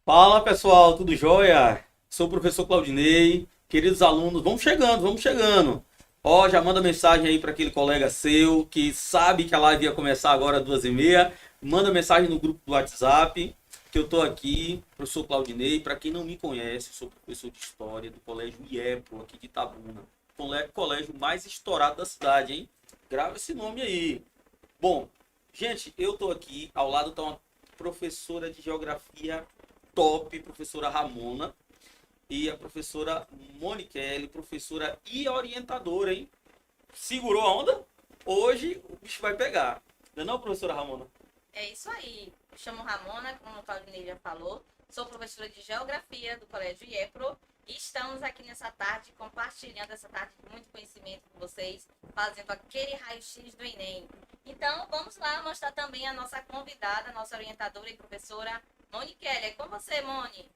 Fala pessoal, tudo jóia? Sou o professor Claudinei. Queridos alunos, vamos chegando, vamos chegando. Ó, já manda mensagem aí para aquele colega seu que sabe que a live ia começar agora às 2h30. Manda mensagem no grupo do WhatsApp que eu tô aqui, professor Claudinei. Para quem não me conhece, sou professor de História do Colégio IEPRO, aqui de Itabuna. Colégio mais estourado da cidade, hein? Grava esse nome aí. Bom, gente, eu tô aqui, ao lado tá uma professora de Geografia top, professora Ramona, e a professora Moniquele, professora e orientadora, hein? Segurou a onda? Hoje o bicho vai pegar. Não é não, professora Ramona? É isso aí. Me chamo Ramona, como o Claudinei já falou. Sou professora de Geografia do Colégio IEPRO. E estamos aqui nessa tarde, compartilhando essa tarde de muito conhecimento com vocês, fazendo aquele raio-x do Enem. Então, vamos lá mostrar também a nossa convidada, nossa orientadora e professora Moniquele. É com você, Moni.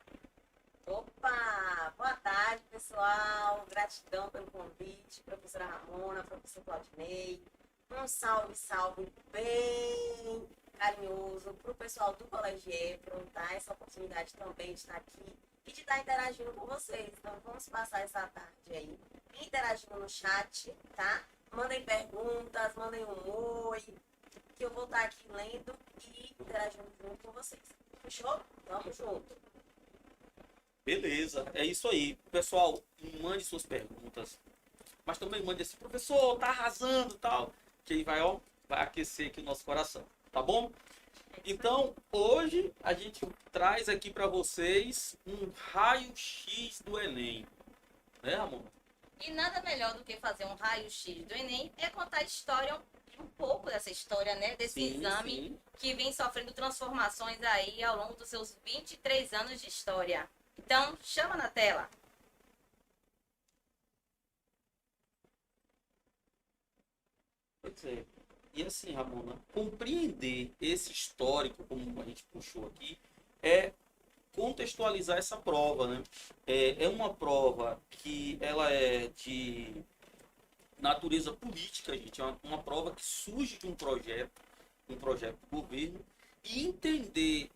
Opa! Boa tarde, pessoal. Gratidão pelo convite, professora Ramona, professor Claudinei. Um salve, salve bem carinhoso para o pessoal do Colégio EPRO, tá? Essa oportunidade também de estar aqui e de estar interagindo com vocês. Então, vamos passar essa tarde aí interagindo no chat, tá? Mandem perguntas, mandem um oi, que eu vou estar aqui lendo e interagindo junto com vocês. Fechou? Vamos junto. Beleza, é isso aí. Pessoal, mande suas perguntas. Mas também mande esse professor, tá arrasando e tal. Que aí vai, ó, vai aquecer aqui o nosso coração, tá bom? Então, hoje a gente traz aqui para vocês um raio-x do Enem. Né, Ramon? E nada melhor do que fazer um raio-x do Enem é contar a história, um pouco dessa história, né? Desse exame Sim. que vem sofrendo transformações aí ao longo dos seus 23 anos de história. Então, chama na tela. Pois é. E assim, Ramona, compreender esse histórico, como a gente puxou aqui, é contextualizar essa prova, né? É uma prova que ela é de natureza política, gente. É uma prova que surge de um projeto do governo, e entender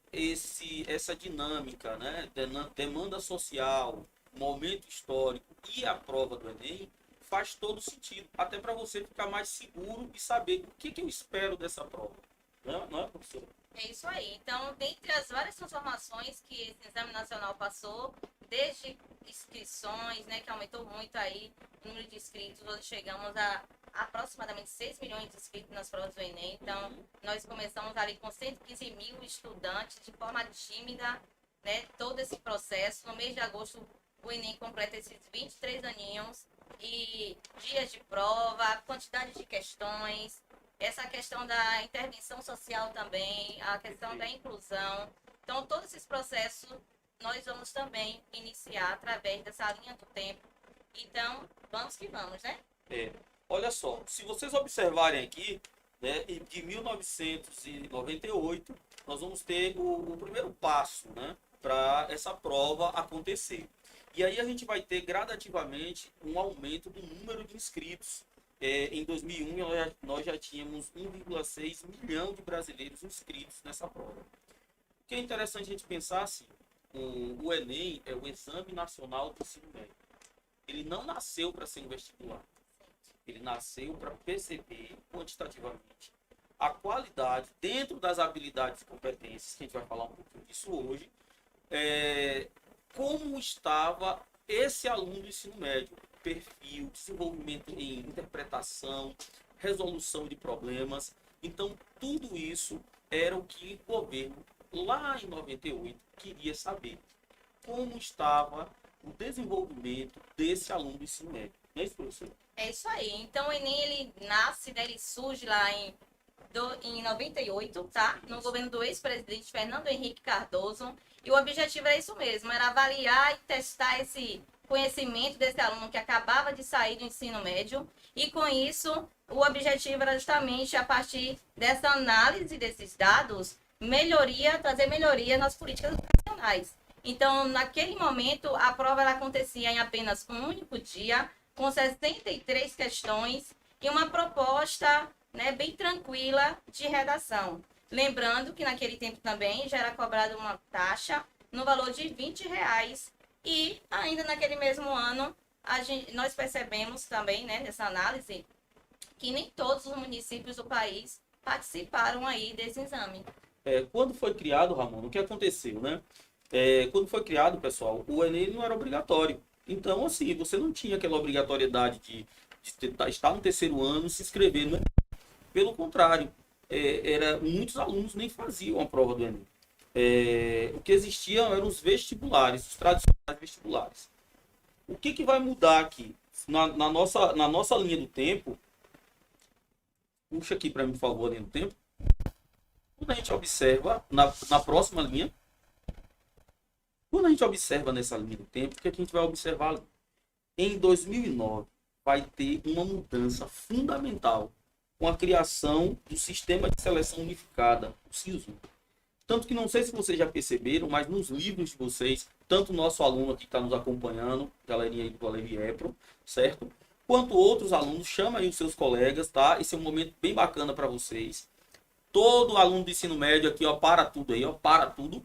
essa dinâmica, né? Demanda social, momento histórico e a prova do Enem faz todo sentido, até para você ficar mais seguro e saber o que eu espero dessa prova. Não é, professora? É isso aí. Então, dentre as várias transformações que esse Exame Nacional passou, desde inscrições, né, que aumentou muito aí o número de inscritos, hoje chegamos a aproximadamente 6 milhões de inscritos nas provas do Enem. Então, nós começamos ali com 115 mil estudantes de forma tímida, né, todo esse processo. No mês de agosto, o Enem completa esses 23 aninhos e dias de prova, quantidade de questões, essa questão da intervenção social também, a questão da inclusão. Então, todos esses processos nós vamos também iniciar através dessa linha do tempo. Então, vamos que vamos, né? Olha só, se vocês observarem aqui, né, de 1998, nós vamos ter o primeiro passo, né, para essa prova acontecer. E aí a gente vai ter gradativamente um aumento do número de inscritos. Em 2001, nós já tínhamos 1,6 milhão de brasileiros inscritos nessa prova. O que é interessante a gente pensar assim, o Enem é o Exame Nacional do Ensino Médio. Ele não nasceu para ser um vestibular. Ele nasceu para perceber quantitativamente a qualidade dentro das habilidades e competências, que a gente vai falar um pouquinho disso hoje, como estava esse aluno do ensino médio, perfil, desenvolvimento em interpretação, resolução de problemas. Então, tudo isso era o que o governo, lá em 98, queria saber. Como estava o desenvolvimento desse aluno do ensino médio. Não é isso, professor? É isso aí. Então, o Enem, ele nasce, né, ele surge lá em 98, tá? No governo do ex-presidente Fernando Henrique Cardoso. E o objetivo era isso mesmo, era avaliar e testar esse conhecimento desse aluno que acabava de sair do ensino médio. E com isso, o objetivo era justamente, a partir dessa análise desses dados, trazer melhoria nas políticas educacionais. Então, naquele momento, a prova ela acontecia em apenas um único dia, com 63 questões e uma proposta né, bem tranquila de redação. Lembrando que naquele tempo também já era cobrada uma taxa no valor de R$ 20. E ainda naquele mesmo ano, nós percebemos também, né, nessa análise, que nem todos os municípios do país participaram aí desse exame. Quando foi criado, Ramon, o que aconteceu, né? Quando foi criado, pessoal, o Enem não era obrigatório. Então, assim, você não tinha aquela obrigatoriedade de estar no terceiro ano e se inscrever no Enem. Pelo contrário, muitos alunos nem faziam a prova do Enem. O que existiam eram os vestibulares, os tradicionais vestibulares. O que vai mudar aqui? Na nossa linha do tempo, puxa aqui para mim, por favor, a linha do tempo. Quando a gente observa na próxima linha, quando a gente observa nessa linha do tempo, o que a gente vai observar ali? Em 2009, vai ter uma mudança fundamental com a criação do Sistema de Seleção Unificada, o SISU. Tanto que não sei se vocês já perceberam, mas nos livros de vocês, tanto o nosso aluno aqui que está nos acompanhando, galerinha aí do Colégio EPRO, certo? Quanto outros alunos, chama aí os seus colegas, tá? Esse é um momento bem bacana para vocês. Todo aluno do ensino médio aqui, ó, para tudo aí, ó, para tudo.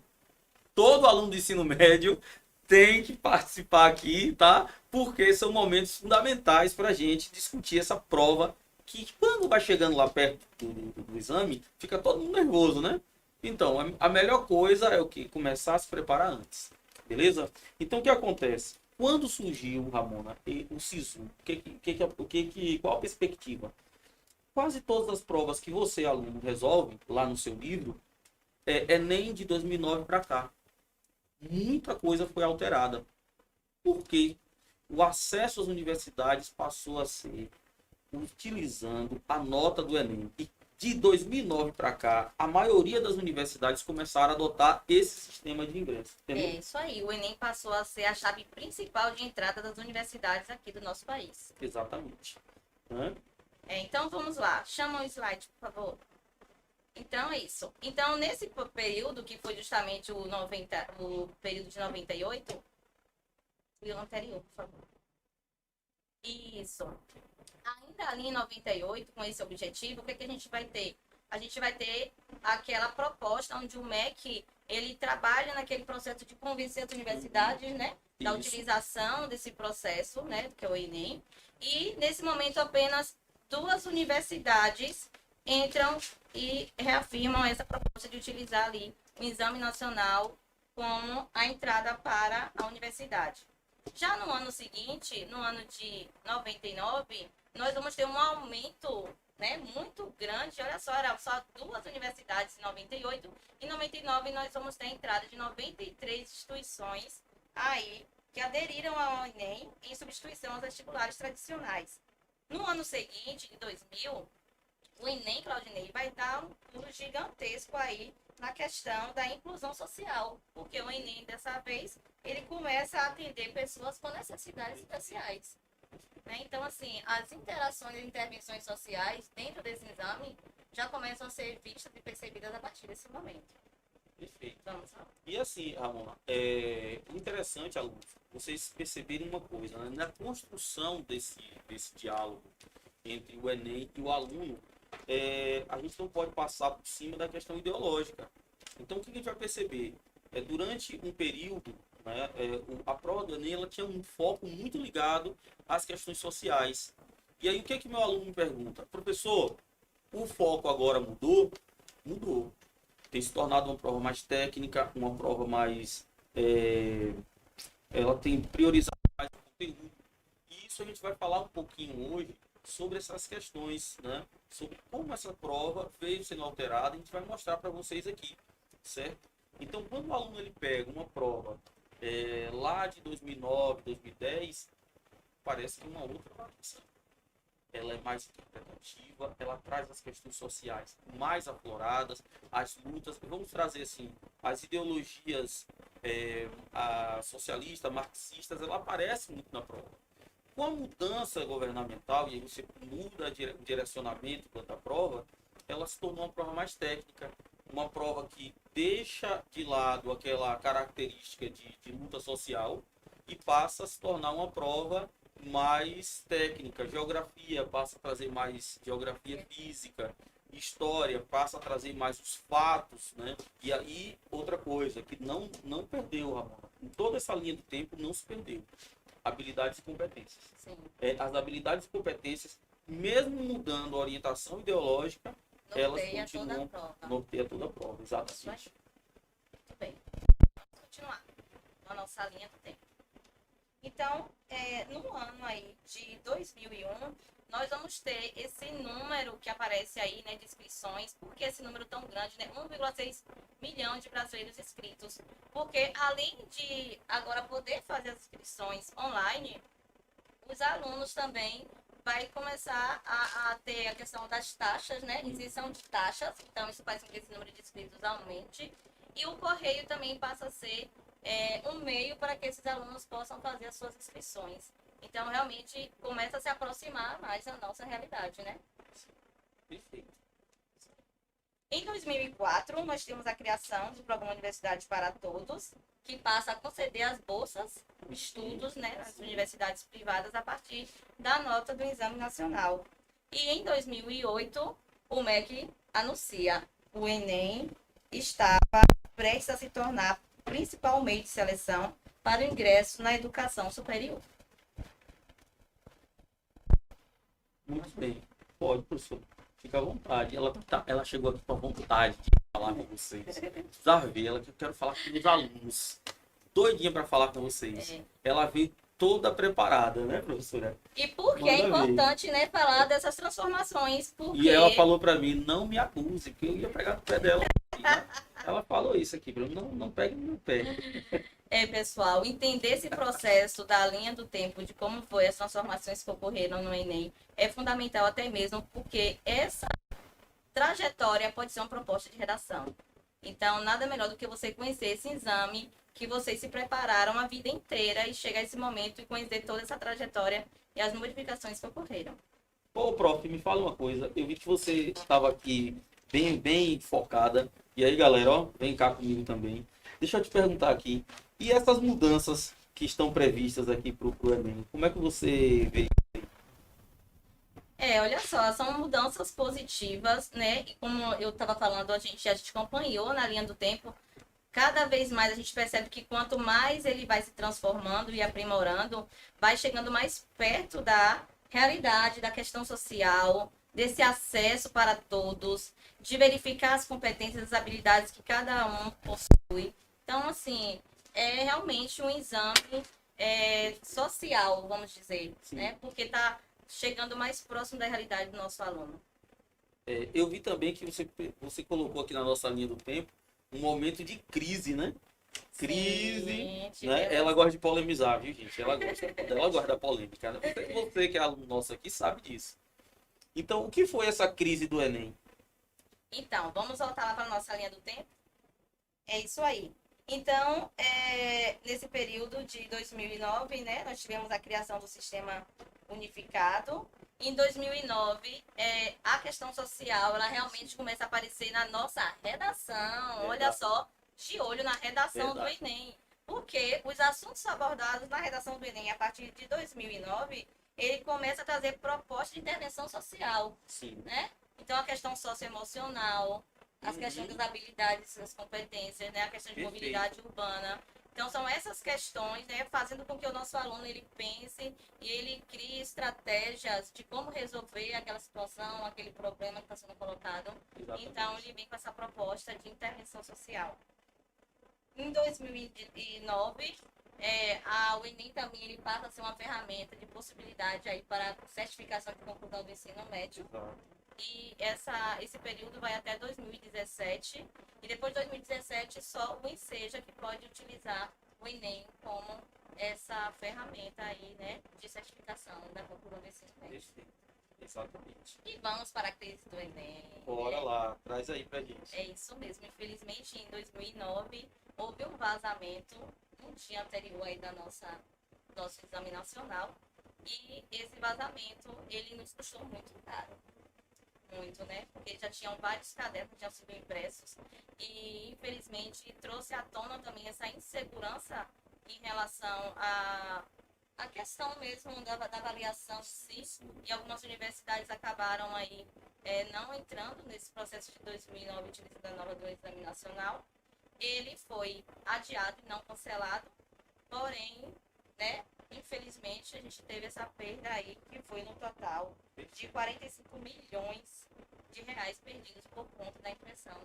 Todo aluno do ensino médio tem que participar aqui, tá? Porque são momentos fundamentais para a gente discutir essa prova que quando vai chegando lá perto do exame, fica todo mundo nervoso, né? Então, a melhor coisa é o que? Começar a se preparar antes, beleza? Então, o que acontece? Quando surgiu, Ramona, o SISU, qual a perspectiva? Quase todas as provas que você, aluno, resolve lá no seu livro, nem de 2009 para cá. Muita coisa foi alterada. Por quê? O acesso às universidades passou a ser utilizando a nota do Enem. E de 2009 para cá, a maioria das universidades começaram a adotar esse sistema de ingresso. Entendeu? É isso aí. O Enem passou a ser a chave principal de entrada das universidades aqui do nosso país. Exatamente. Né? Então, vamos lá. Chama o slide, por favor. Então, é isso. Então, nesse período, que foi justamente o período de 98, e o anterior, por favor. Isso. Ainda ali em 98, com esse objetivo, o que a gente vai ter? A gente vai ter aquela proposta onde o MEC, ele trabalha naquele processo de convencer as universidades, né? Da utilização desse processo, né? Que é o Enem. E, nesse momento, apenas 2 universidades entram e reafirmam essa proposta de utilizar ali o Exame Nacional como a entrada para a universidade. Já no ano seguinte, no ano de 99, nós vamos ter um aumento, né, muito grande. Olha só, eram só 2 universidades em 98. Em 99, nós vamos ter a entrada de 93 instituições aí que aderiram ao Enem em substituição aos vestibulares tradicionais. No ano seguinte, de 2000, o Enem, Claudinei, vai dar um pulo gigantesco aí na questão da inclusão social, porque o Enem, dessa vez, ele começa a atender pessoas com necessidades especiais. Né? Então, assim, as interações e intervenções sociais dentro desse exame já começam a ser vistas e percebidas a partir desse momento. Perfeito. Vamos lá. E assim, Ramona, interessante, alunos, vocês perceberem uma coisa, né? Na construção desse diálogo entre o Enem e o aluno, a gente não pode passar por cima da questão ideológica. Então, o que a gente vai perceber? Durante um período, né, a prova do Enem ela tinha um foco muito ligado às questões sociais. E aí, o que meu aluno me pergunta? Professor, o foco agora mudou? Mudou. Tem se tornado uma prova mais técnica, uma prova mais... ela tem priorizado mais o conteúdo. E isso a gente vai falar um pouquinho hoje sobre essas questões, né? Sobre como essa prova veio sendo alterada, a gente vai mostrar para vocês aqui, certo? Então, quando o aluno ele pega uma prova lá de 2009, 2010, parece que é uma outra avaliação. Ela é mais interpretativa, ela traz as questões sociais mais afloradas, as lutas, vamos trazer assim, as ideologias socialistas, marxistas, ela aparece muito na prova. Com a mudança governamental, e aí você muda o direcionamento da prova, ela se tornou uma prova mais técnica, uma prova que deixa de lado aquela característica de luta social e passa a se tornar uma prova mais técnica, geografia passa a trazer mais geografia física, história passa a trazer mais os fatos, né? E aí, outra coisa que não perdeu, Ramona, em toda essa linha do tempo não se perdeu, habilidades e competências. Sim. As habilidades e competências, mesmo mudando a orientação ideológica, elas Norteia toda a continuam, prova. norteia toda a prova, Isso aí. exatamente. Muito bem. Vamos continuar na nossa linha do tempo. Então, no ano aí de 2001, nós vamos ter esse número que aparece aí, né, de inscrições. Por que esse número tão grande, né? 1,6 milhão de brasileiros inscritos. Porque além de agora poder fazer as inscrições online, os alunos também vai começar a ter a questão das taxas, né? Isenção de taxas. Então, isso faz com que esse número de inscritos aumente. E o correio também passa a ser um meio para que esses alunos possam fazer as suas inscrições. Então, realmente, começa a se aproximar mais da nossa realidade, né? Perfeito. Em 2004, nós temos a criação do Programa Universidade para Todos, que passa a conceder as bolsas de estudos, né, nas universidades privadas a partir da nota do Exame Nacional. E em 2008, o MEC anuncia o Enem estava prestes a se tornar principal meio de seleção para o ingresso na educação superior. Muito bem. Pode, professor. Fica à vontade. Ela chegou aqui com a vontade de falar com vocês. Precisa ver, ela que eu quero falar com os alunos. Doidinha para falar com vocês. É. Ela veio toda preparada, né, professora? E por que é Manda ver. importante, né, falar dessas transformações? Porque E ela falou para mim, não me abuse, que eu ia pegar no pé dela. Ela falou isso aqui, não pegue no meu pé. pessoal, entender esse processo da linha do tempo, de como foi as transformações que ocorreram no Enem, é fundamental até mesmo porque essa trajetória pode ser uma proposta de redação. Então, nada melhor do que você conhecer esse exame que vocês se prepararam a vida inteira e chegar a esse momento e conhecer toda essa trajetória e as modificações que ocorreram. Pô, prof, me fala uma coisa. Eu vi que você estava aqui bem focada. E aí, galera, ó, vem cá comigo também. Deixa eu te perguntar aqui. E essas mudanças que estão previstas aqui para o Enem, como é que você vê? Olha só, são mudanças positivas, né? E como eu estava falando, a gente acompanhou na linha do tempo. Cada vez mais a gente percebe que quanto mais ele vai se transformando e aprimorando, vai chegando mais perto da realidade, da questão social, desse acesso para todos, de verificar as competências e as habilidades que cada um possui. Então, assim, é realmente um exame social, vamos dizer, Sim. né? Porque está chegando mais próximo da realidade do nosso aluno. Eu vi também que você colocou aqui na nossa linha do tempo um momento de crise, né? Crise, Sim, né? Ela gosta de polemizar, viu, gente? Ela gosta da polêmica. Né? Você que é aluno nosso aqui sabe disso. Então, o que foi essa crise do Enem? Então, vamos voltar lá para a nossa linha do tempo? É isso aí. Então, nesse período de 2009, né, nós tivemos a criação do Sistema Unificado. Em 2009, a questão social, ela realmente começa a aparecer na nossa redação. Verdade. Olha só, de olho na redação Verdade. do Enem. Porque os assuntos abordados na redação do Enem, a partir de 2009, ele começa a trazer propostas de intervenção social, Sim. né? Então, a questão socioemocional, as Uhum. questões das habilidades, das competências, né? A questão de Perfeito. mobilidade urbana. Então, são essas questões, né? Fazendo com que o nosso aluno, ele pense e ele crie estratégias de como resolver aquela situação, aquele problema que está sendo colocado. Exatamente. Então, ele vem com essa proposta de intervenção social. Em 2009, o Enem também ele passa a ser uma ferramenta de possibilidade aí para certificação de conclusão do ensino médio. Exato. E esse período vai até 2017. E depois de 2017, só o Enseja que pode utilizar o Enem como essa ferramenta aí, né, de certificação da conclusão do ensino médio. Perfeito. Exatamente. E vamos para a crise do Enem. Bora lá, traz aí pra gente. É isso mesmo. Infelizmente, em 2009, houve um vazamento um dia anterior aí da nosso exame nacional. E esse vazamento, ele nos custou muito caro. Muito, né? Porque já tinham vários cadernos que tinham sido impressos. E, infelizmente, trouxe à tona também essa insegurança em relação a questão mesmo da avaliação em si, e algumas universidades acabaram aí não entrando nesse processo de 2009, utilizando a nova do exame nacional. Ele foi adiado e não cancelado, porém, né, infelizmente, a gente teve essa perda aí, que foi no total de 45 milhões de reais perdidos por conta da impressão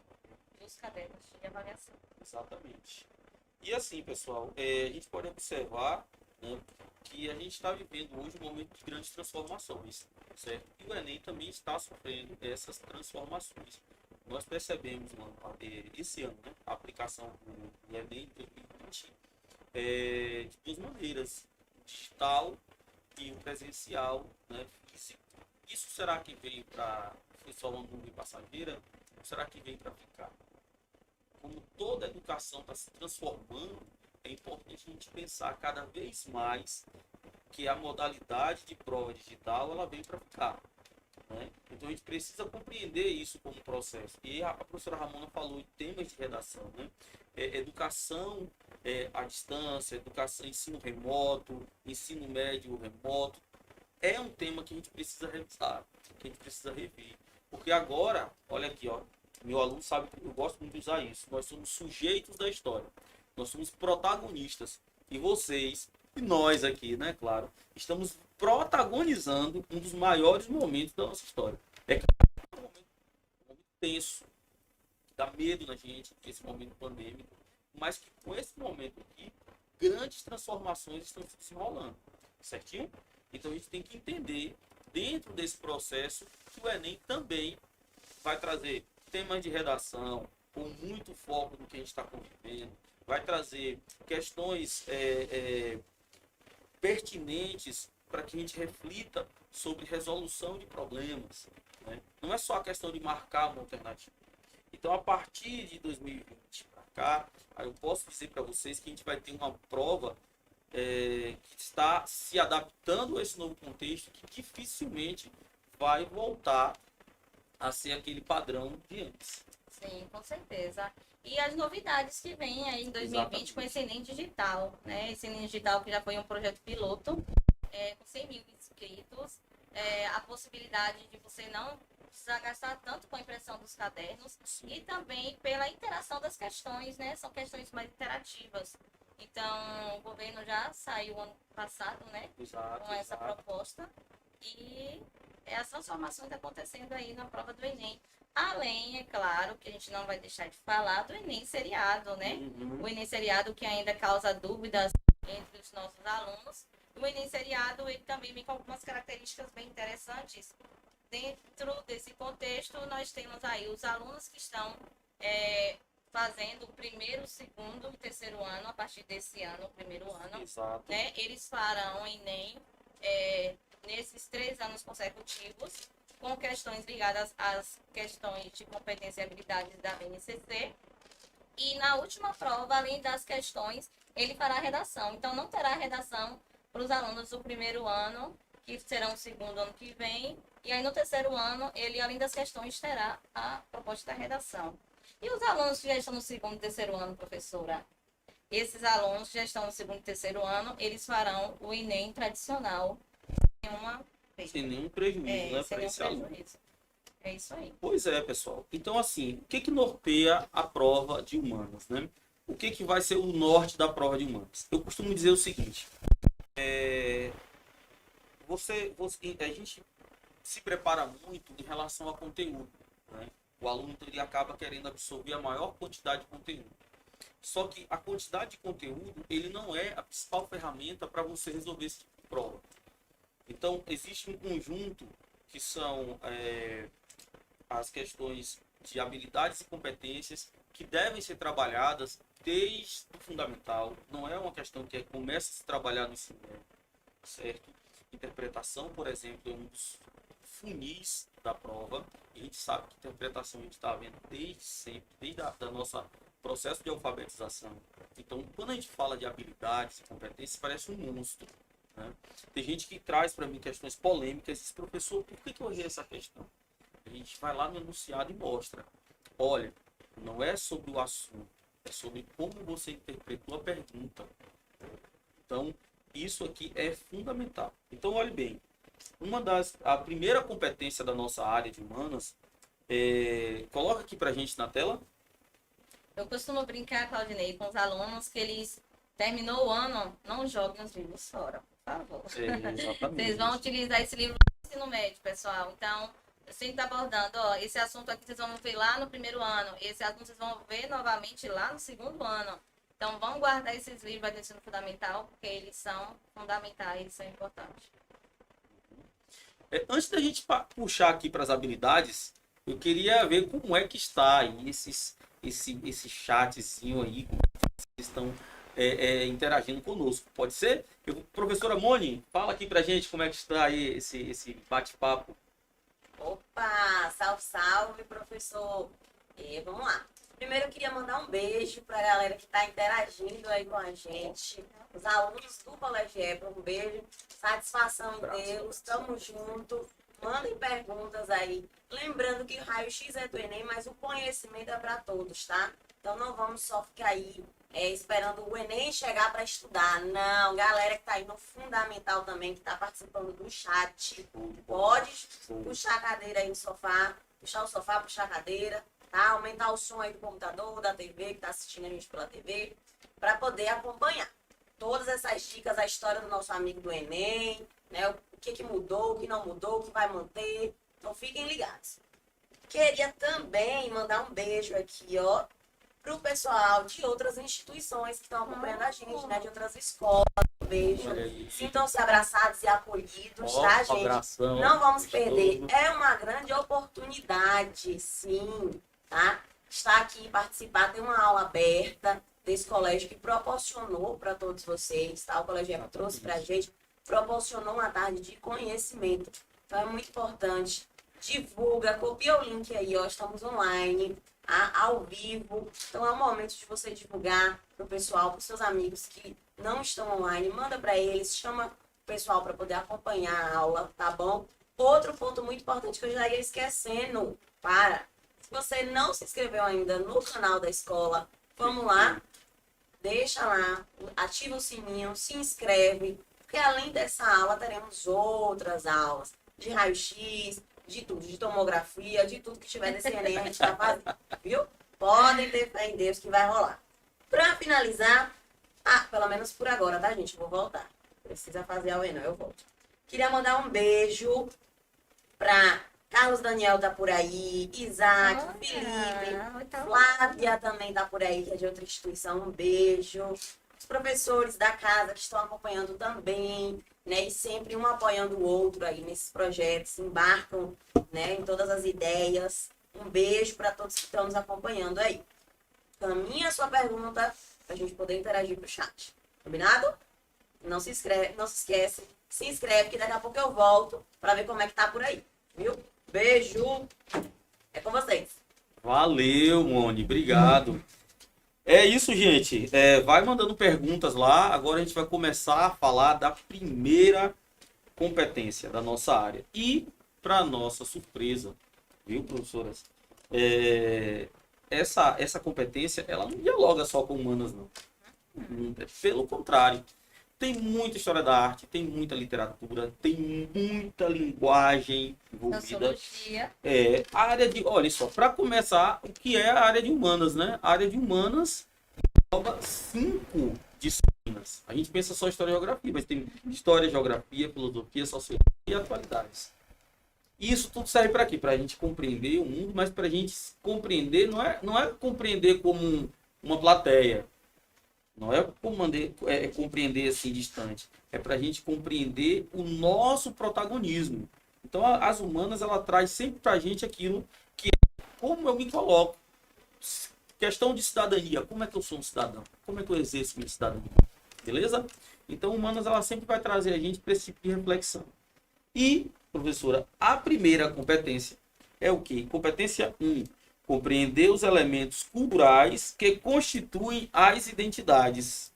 dos cadernos de avaliação. Exatamente. E assim, pessoal, a gente pode observar, né, que a gente está vivendo hoje um momento de grandes transformações, certo? E o Enem também está sofrendo essas transformações. Nós percebemos esse ano, né, a aplicação do Enem 2020 de duas maneiras, o digital e o presencial, né, físico. Isso será que veio para... foi só uma nuvem passageira? Ou será que veio para ficar? Como toda a educação está se transformando, é importante a gente pensar cada vez mais que a modalidade de prova digital ela veio para ficar, né? Então a gente precisa compreender isso como processo. E a professora Ramona falou em temas de redação, né? Educação à distância, educação, ensino remoto, ensino médio remoto, é um tema que a gente precisa revisar, que a gente precisa rever. Porque agora, olha aqui, ó, meu aluno sabe que eu gosto muito de usar isso. Nós somos sujeitos da história. Nós somos protagonistas. E vocês, e nós aqui, né, claro, estamos protagonizando um dos maiores momentos da nossa história. É um momento tenso, que dá medo na gente, esse momento pandêmico, mas que com esse momento aqui, grandes transformações estão se desenrolando. Certinho? Então a gente tem que entender, dentro desse processo, que o Enem também vai trazer temas de redação, com muito foco no que a gente está convivendo, vai trazer questões pertinentes para que a gente reflita sobre resolução de problemas, né? Não é só a questão de marcar uma alternativa. Então, a partir de 2020 para cá, eu posso dizer para vocês que a gente vai ter uma prova que está se adaptando a esse novo contexto, que dificilmente vai voltar a ser aquele padrão de antes. Sim, com certeza. E as novidades que vêm aí em 2020 com esse Enem Digital, né? Esse Enem Digital que já foi um projeto piloto, com 100 mil inscritos, a possibilidade de você não precisar gastar tanto com a impressão dos cadernos. Sim. E também pela interação das questões, né? São questões mais interativas. Então, o governo já saiu ano passado, né? Exato, com essa proposta. E as transformações acontecendo aí na prova do Enem. Além, é claro, que a gente não vai deixar de falar do Enem seriado, né? Uhum. O Enem seriado que ainda causa dúvidas entre os nossos alunos. O Enem seriado, ele também vem com algumas características bem interessantes. Dentro desse contexto, nós temos aí os alunos que estão fazendo o primeiro, segundo e terceiro ano, a partir desse ano, o primeiro ano. Exato. Né? Eles farão o Enem nesses 3 anos consecutivos, com questões ligadas às questões de competência e habilidades da BNCC. E na última prova, além das questões, ele fará a redação. Então, não terá redação para os alunos do primeiro ano, que serão o segundo ano que vem. E aí, no terceiro ano, ele, além das questões, terá a proposta da redação. E os alunos que já estão no segundo e terceiro ano, professora? Esses alunos que já estão no segundo e terceiro ano, eles farão o Enem tradicional sem nenhum prejuízo, né, sem para esse nenhum aluno. prejuízo. É isso aí. Pois é, pessoal. Então, assim, o que norteia a prova de humanas, né? O que vai ser o norte da prova de humanas? Eu costumo dizer o seguinte: a gente se prepara muito em relação a conteúdo, né? O aluno ele acaba querendo absorver a maior quantidade de conteúdo. Só que a quantidade de conteúdo ele não é a principal ferramenta para você resolver esse tipo de prova. Então, existe um conjunto que são as questões de habilidades e competências que devem ser trabalhadas desde o fundamental. Não é uma questão que começa a se trabalhar no ensino médio, certo? Interpretação, por exemplo, é um dos funis da prova. E a gente sabe que interpretação a gente está vendo desde sempre, desde o nosso processo de alfabetização. Então, quando a gente fala de habilidades e competências, parece um monstro, né? Tem gente que traz para mim questões polêmicas e diz: professor, por que eu errei essa questão? A gente vai lá no enunciado e mostra: olha, não é sobre o assunto, é sobre como você interpretou a pergunta. Então, Isso aqui é fundamental. Então, olhe bem. A primeira competência da nossa área de humanas, coloca aqui pra gente na tela. Eu costumo brincar, Claudinei, com os alunos que eles terminou o ano, não joguem os livros fora, por favor. Exatamente. Vocês vão utilizar esse livro no ensino médio, pessoal. Então, eu sempre estou abordando, ó, esse assunto aqui vocês vão ver lá no primeiro ano, esse assunto vocês vão ver novamente lá no segundo ano. Então, vamos guardar esses livros do ensino fundamental, porque eles são fundamentais, eles são importantes. Antes da gente puxar aqui para as habilidades, eu queria ver como é que está aí esse chatzinho aí, como vocês estão interagindo conosco. Pode ser? Professora Moni, fala aqui pra gente como é que está aí esse bate-papo. Opa, salve, salve, professor. Vamos lá. Primeiro eu queria mandar um beijo para a galera que está interagindo aí com a gente. Os alunos do Colégio Ebro, um beijo. Satisfação em tê-los. Tamo junto. Mandem perguntas aí. Lembrando que o raio-x é do Enem, mas o conhecimento é para todos, tá? Então não vamos só ficar aí esperando o Enem chegar para estudar. Não, galera que está aí no Fundamental também, que está participando do chat, pode puxar a cadeira aí no sofá, puxar o sofá, puxar a cadeira, tá? Aumentar o som aí do computador, da TV, que está assistindo a gente pela TV, para poder acompanhar todas essas dicas, a história do nosso amigo do Enem, né? O que mudou, o que não mudou, o que vai manter. Então fiquem ligados. Queria também mandar um beijo aqui, ó, para o pessoal de outras instituições que estão acompanhando a gente, né? De outras escolas. Um beijo. Sintam-se abraçados e acolhidos, tá, gente? Abração. Não vamos perder. É uma grande oportunidade, sim, tá? Estar aqui e participar. Tem uma aula aberta desse colégio que proporcionou para todos vocês, tá? O Colégio Ebro trouxe para a gente, proporcionou uma tarde de conhecimento. Então é muito importante. Divulga, copia o link aí, ó. Estamos online, ao vivo. Então é o momento de você divulgar pro pessoal, pros seus amigos que não estão online. Manda para eles, chama o pessoal para poder acompanhar a aula, tá bom? Outro ponto muito importante que eu já ia esquecendo. Se você não se inscreveu ainda no canal da escola, vamos lá. Deixa lá, ativa o sininho, se inscreve. Porque além dessa aula, teremos outras aulas de raio-x, de tudo, de tomografia, de tudo que tiver nesse Enem, a gente tá fazendo, viu? Podem ter fé em Deus que vai rolar. Pra finalizar, pelo menos por agora, tá, gente? Vou voltar. Precisa fazer a Enem, eu volto. Queria mandar um beijo pra Carlos Daniel tá por aí, Isaac, Felipe, Flávia também tá por aí, que é de outra instituição, um beijo. Os professores da casa que estão acompanhando também, né? E sempre um apoiando o outro aí nesses projetos, embarcam, né, em todas as ideias. Um beijo para todos que estão nos acompanhando aí. Caminha a sua pergunta para a gente poder interagir pro chat. Combinado? Não se esquece, se inscreve que daqui a pouco eu volto para ver como é que tá por aí. Viu? Beijo! É com vocês. Valeu, Moni. Obrigado. É isso, gente. Vai mandando perguntas lá. Agora a gente vai começar a falar da primeira competência da nossa área. E, para nossa surpresa, viu, professoras? Essa competência, ela não dialoga só com humanas, não. Pelo contrário. Tem muita história da arte, tem muita literatura, tem muita linguagem envolvida. Sociologia. A área de... Olha só, para começar, o que é a área de humanas, né? A área de humanas engloba 5 disciplinas. A gente pensa só história e geografia, mas tem história, geografia, filosofia, sociologia e atualidades. E isso tudo serve para quê? Para a gente compreender o mundo, mas para a gente compreender, não é compreender como uma plateia. Não é compreender assim distante. É para a gente compreender o nosso protagonismo. Então, as humanas, ela traz sempre para a gente aquilo que é como eu me coloco. Questão de cidadania. Como é que eu sou um cidadão? Como é que eu exerço minha cidadania? Beleza? Então, humanas, ela sempre vai trazer a gente para esse tipo de reflexão. E, professora, a primeira competência é o quê? Competência 1. Compreender os elementos culturais que constituem as identidades.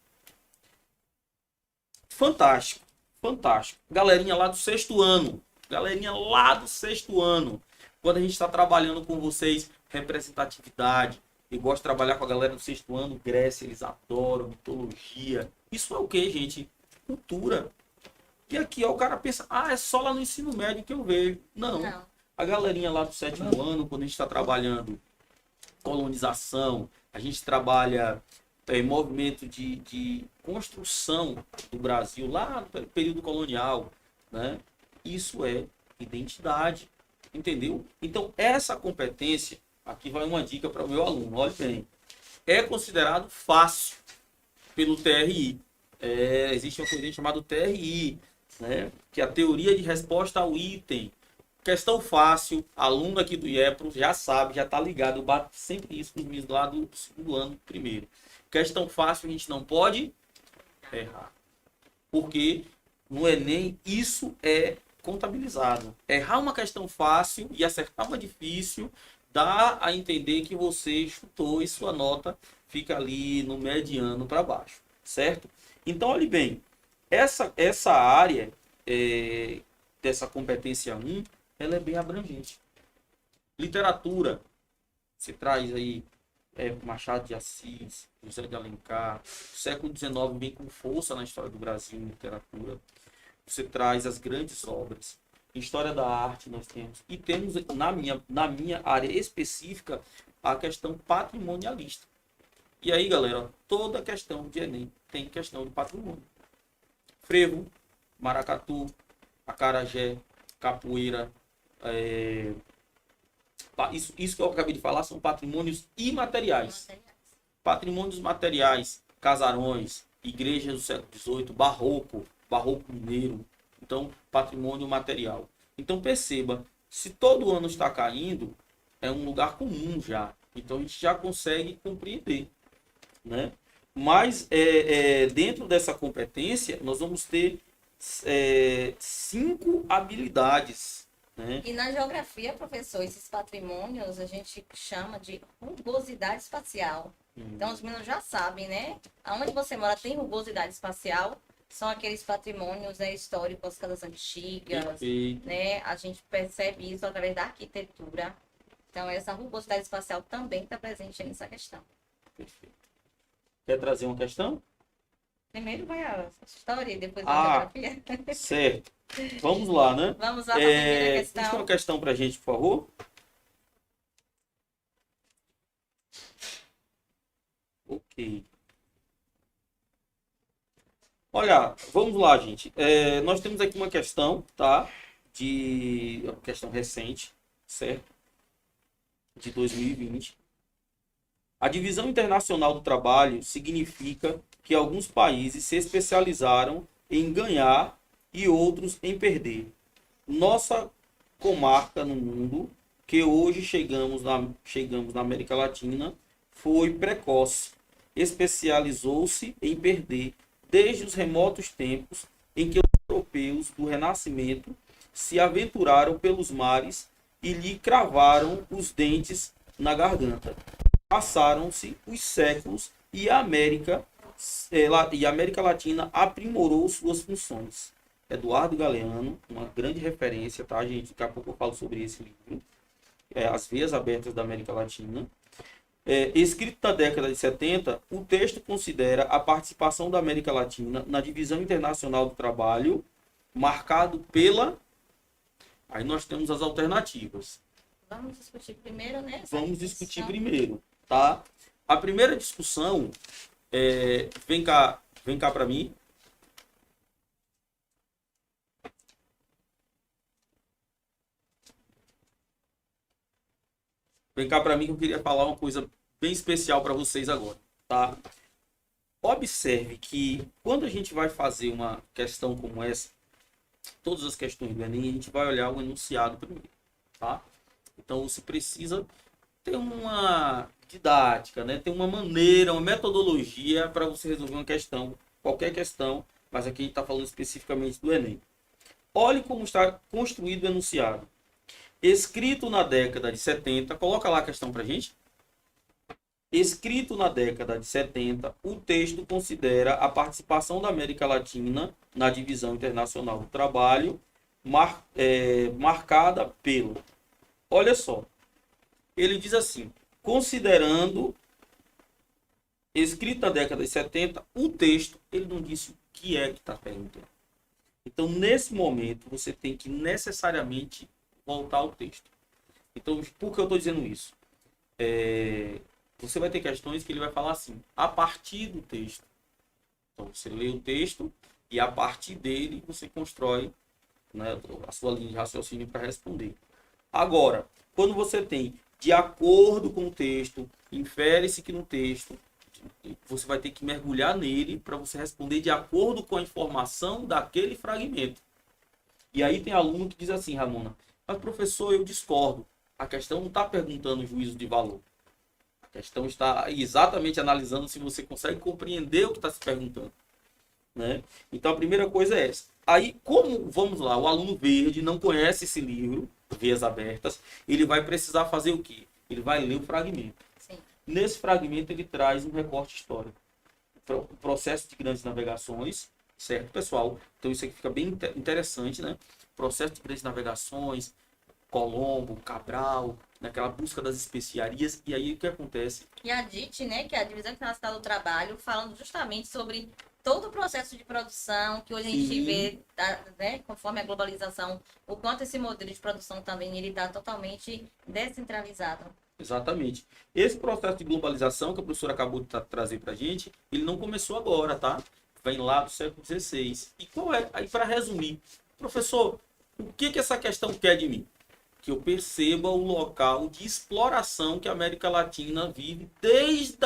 Fantástico, fantástico. Galerinha lá do 6º ano. Galerinha lá do 6º ano. Quando a gente está trabalhando com vocês, representatividade. E gosto de trabalhar com a galera do 6º ano, Grécia, eles adoram, mitologia. Isso é o que, gente? cultura. E aqui, ó, o cara pensa, é só lá no ensino médio que eu vejo. Não. Não. A galerinha lá do 7º ano, quando a gente está trabalhando colonização, a gente trabalha movimento de construção do Brasil lá no período colonial, né? Isso é identidade, entendeu? Então, essa competência, aqui vai uma dica para o meu aluno, olha bem, é considerado fácil pelo TRI. Existe uma coisa chamada TRI, né? Que é a teoria de resposta ao item. Questão fácil, aluno aqui do IEPRO já sabe, já está ligado, eu bato sempre isso nos meus lá do 2º ano, primeiro. Questão fácil a gente não pode errar. Porque no Enem isso é contabilizado. Errar uma questão fácil e acertar uma difícil dá a entender que você chutou e sua nota fica ali no mediano para baixo, certo? Então, olhe bem, essa área dessa competência 1, ela é bem abrangente. Literatura, você traz aí Machado de Assis, José de Alencar, o século XIX vem com força na história do Brasil em literatura. Você traz as grandes obras. História da arte nós temos. E temos, na minha área específica, a questão patrimonialista. E aí, galera, toda questão de Enem tem questão de patrimônio. Frevo, maracatu, acarajé, capoeira, isso que eu acabei de falar são patrimônios imateriais. Patrimônios materiais, casarões, igrejas do século XVIII, barroco mineiro. Então, patrimônio material. Então, perceba, se todo ano está caindo, é um lugar comum já. Então, a gente já consegue compreender, né? Mas, dentro dessa competência, nós vamos ter 5 habilidades, né? E na geografia, professor, esses patrimônios a gente chama de rugosidade espacial. Então, os meninos já sabem, né? Aonde você mora tem rugosidade espacial. São aqueles patrimônios históricos, casas antigas, né? A gente percebe isso através da arquitetura. Então, essa rugosidade espacial também está presente nessa questão. Perfeito. Quer trazer uma questão? Primeiro vai a história e depois a geografia. Certo. Vamos lá, né? Vamos lá para a primeira questão. Puxa uma questão para a gente, por favor. Ok. Olha, vamos lá, gente. Nós temos aqui uma questão, tá? Uma questão recente, certo? De 2020. A divisão internacional do trabalho significa que alguns países se especializaram em ganhar e outros em perder. Nossa comarca no mundo, que hoje chegamos na América Latina, foi precoce. Especializou-se em perder desde os remotos tempos em que os europeus do Renascimento se aventuraram pelos mares e lhe cravaram os dentes na garganta. Passaram-se os séculos e a América Latina aprimorou suas funções. Eduardo Galeano, uma grande referência, tá, gente? Daqui a pouco eu falo sobre esse livro. As Veias Abertas da América Latina. Escrito na década de 70, o texto considera a participação da América Latina na divisão internacional do trabalho, marcado pela... Aí nós temos as alternativas. Vamos discutir primeiro, né? Vamos discutir primeiro, tá? A primeira discussão, vem cá para mim. Vem cá para mim que eu queria falar uma coisa bem especial para vocês agora, tá? Observe que quando a gente vai fazer uma questão como essa, todas as questões do Enem, a gente vai olhar o enunciado primeiro, tá? Então você precisa ter uma didática, né? Ter uma maneira, uma metodologia para você resolver uma questão, qualquer questão, mas aqui a gente está falando especificamente do Enem. Olhe como está construído o enunciado. Escrito na década de 70, coloca lá a questão para a gente. Escrito na década de 70, o texto considera a participação da América Latina na divisão internacional do trabalho, marcada pelo... Olha só, ele diz assim, considerando, escrito na década de 70, o texto, ele não disse o que é que está perguntando. Então, nesse momento, você tem que necessariamente voltar ao texto. Então, por que eu estou dizendo isso? Você vai ter questões que ele vai falar assim, a partir do texto. Então, você lê o texto e, a partir dele, você constrói, né, a sua linha de raciocínio para responder. Agora, quando você tem de acordo com o texto, infere-se que no texto, você vai ter que mergulhar nele para você responder de acordo com a informação daquele fragmento. E aí tem aluno que diz assim, Ramona, mas professor, eu discordo. A questão não está perguntando o juízo de valor. A questão está exatamente analisando se você consegue compreender o que está se perguntando. Né? Então a primeira coisa é essa. Aí, como, vamos lá, o aluno verde não conhece esse livro, Veias Abertas, ele vai precisar fazer o quê? Ele vai ler o fragmento. Sim. Nesse fragmento ele traz um recorte histórico. O processo de grandes navegações, certo, pessoal? Então isso aqui fica bem interessante, né? Processo de grandes navegações, Colombo, Cabral, naquela busca das especiarias, e aí o que acontece? E a DIT, né, que é a Divisão Internacional do Trabalho, falando justamente sobre todo o processo de produção, que hoje a gente vê, né, conforme a globalização, o quanto esse modelo de produção também ele está totalmente descentralizado. Exatamente. Esse processo de globalização que a professora acabou de trazer para a gente, ele não começou agora, tá? Vem lá do século XVI. E qual é? Aí, para resumir, professor, o que essa questão quer de mim? Que eu perceba o local de exploração que a América Latina vive desde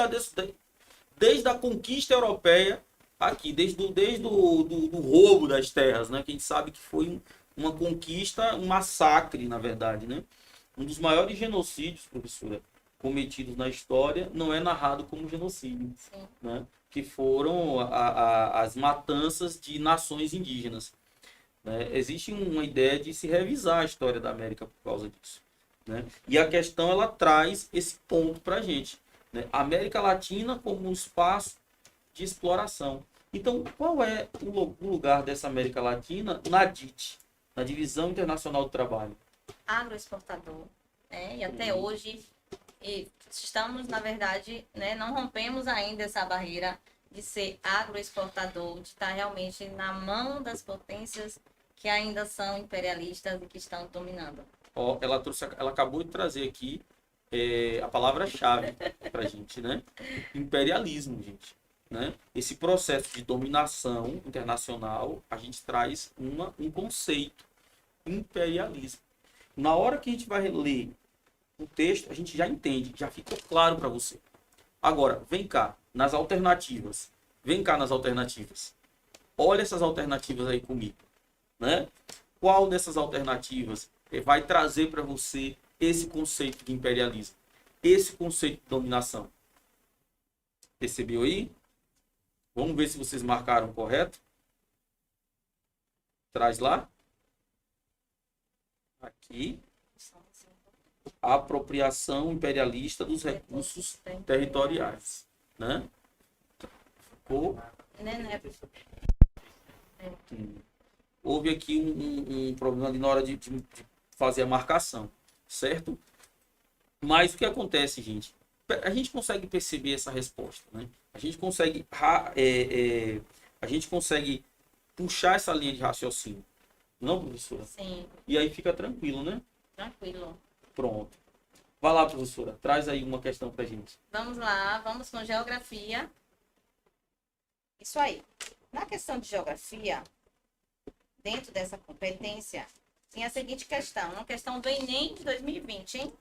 a conquista europeia aqui, desde o roubo das terras, né? Que a gente sabe que foi uma conquista, um massacre, na verdade, né? Um dos maiores genocídios, professora, cometidos na história, não é narrado como genocídio, né? Que foram as matanças de nações indígenas. Né? Existe uma ideia de se revisar a história da América por causa disso. Né? E a questão, ela traz esse ponto para a gente. Né? A América Latina como um espaço de exploração. Então, qual é o lugar dessa América Latina na DIT, na Divisão Internacional do Trabalho? Agroexportador, né? E até hoje estamos, na verdade, né, não rompemos ainda essa barreira de ser agroexportador, de estar realmente na mão das potências que ainda são imperialistas e que estão dominando. Ó, ela acabou de trazer aqui a palavra-chave para a gente, né? Imperialismo, gente. Né? Esse processo de dominação internacional, a gente traz um conceito, imperialismo. Na hora que a gente vai ler o texto, a gente já entende, já fica claro para você. Agora, vem cá, nas alternativas. Vem cá nas alternativas. Olha essas alternativas aí comigo. Né? Qual dessas alternativas vai trazer para você esse conceito de imperialismo? Esse conceito de dominação? Percebeu aí? Vamos ver se vocês marcaram correto. Traz lá. Aqui. A apropriação imperialista dos recursos territoriais. Né? Ficou? Houve aqui um problema ali na hora de fazer a marcação. Certo? Mas o que acontece, gente? A gente consegue perceber essa resposta, né? A gente consegue puxar essa linha de raciocínio. Não, professora? Sim. E aí fica tranquilo, né? Tranquilo. Pronto. Vai lá, professora. Traz aí uma questão pra gente. Vamos lá, vamos com geografia. Isso aí. Na questão de geografia, dentro dessa competência, tem a seguinte questão. Uma questão do Enem de 2020, hein?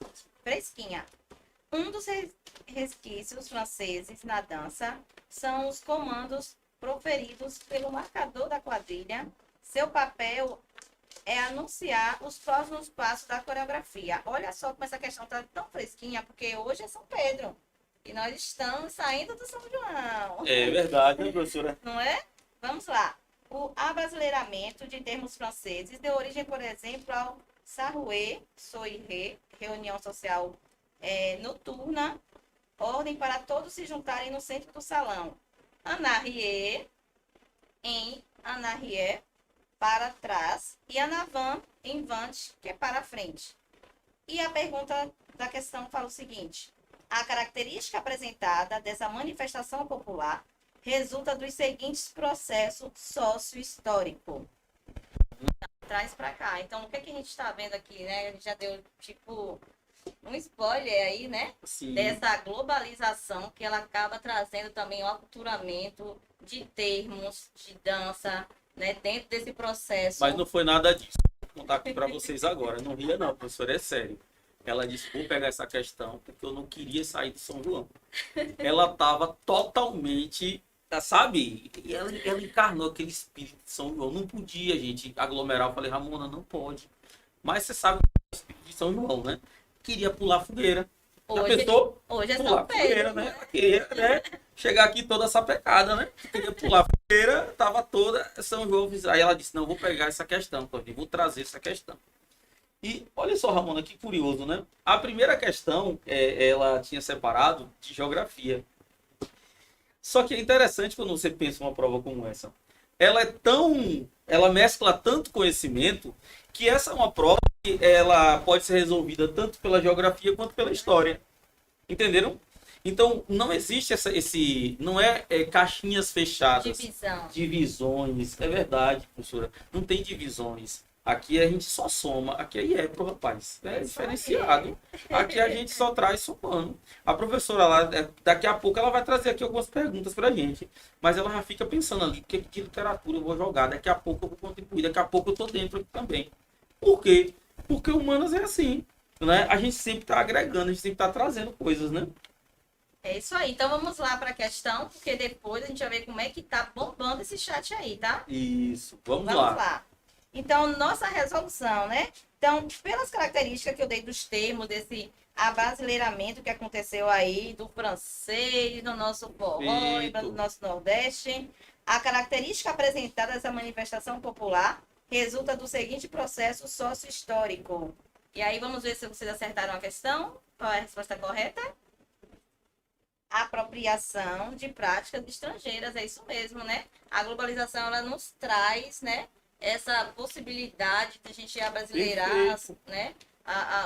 Fresquinha. Um dos resquícios franceses na dança são os comandos proferidos pelo marcador da quadrilha. Seu papel é anunciar os próximos passos da coreografia. Olha só como essa questão está tão fresquinha, porque hoje é São Pedro. E nós estamos saindo do São João. É verdade, né, professora? Não é? Vamos lá. O abrasileiramento de termos franceses deu origem, por exemplo, ao Saroué, soirée, reunião social noturna, ordem para todos se juntarem no centro do salão. Anarrier, em Anarrier, para trás, e Anavan, em vante, que é para frente. E a pergunta da questão fala o seguinte: a característica apresentada dessa manifestação popular resulta dos seguintes processos sócio-históricos. Traz para cá. Então, o que é que a gente está vendo aqui, né? A gente já deu, tipo, um spoiler aí, né? Sim. Dessa globalização que ela acaba trazendo também o aculturamento de termos, de dança, né? Dentro desse processo. Mas não foi nada disso. Vou contar aqui para vocês agora. Não ria não, professora, é sério. Ela disse, vou pegar essa questão porque eu não queria sair de São João. Ela estava totalmente, sabe? E ela encarnou aquele espírito de São João. Não podia, gente, aglomerar. Eu falei, Ramona, não pode. Mas você sabe o espírito de São João, né? Queria pular fogueira. Já pensou? Hoje é Pular São Pedro, fogueira, né? Ela queria, né? Chegar aqui toda sapecada, né? Queria pular fogueira, tava toda São João. Aí ela disse, não, vou pegar essa questão, Claudinei, vou trazer essa questão. E olha só, Ramona, que curioso, né? A primeira questão, ela tinha separado de geografia. Só que é interessante quando você pensa uma prova como essa. Ela mescla tanto conhecimento que essa é uma prova que ela pode ser resolvida tanto pela geografia quanto pela história. Entenderam? Então, não existe não é caixinhas fechadas. Divisões. É verdade, professora. Não tem divisões. Aqui a gente só soma. Aqui é IEPRO, rapaz. É diferenciado. Aqui a gente só traz somando. A professora lá, daqui a pouco, ela vai trazer aqui algumas perguntas pra gente. Mas ela já fica pensando ali, que de literatura eu vou jogar. Daqui a pouco eu vou contribuir. Daqui a pouco eu tô dentro aqui também. Por quê? Porque humanas é assim, né? A gente sempre tá agregando, a gente sempre tá trazendo coisas, né? É isso aí. Então vamos lá para a questão, porque depois a gente vai ver como é que tá bombando esse chat aí, tá? Isso. Vamos lá. Então, nossa resolução, né? Então, pelas características que eu dei dos termos, desse abrasileiramento que aconteceu aí, do francês, do nosso forró e do nosso Nordeste, a característica apresentada dessa manifestação popular resulta do seguinte processo sócio-histórico. E aí, vamos ver se vocês acertaram a questão. Qual é a resposta correta? Apropriação de práticas estrangeiras, é isso mesmo, né? A globalização, ela nos traz, né, essa possibilidade de a gente abrasileirar, né,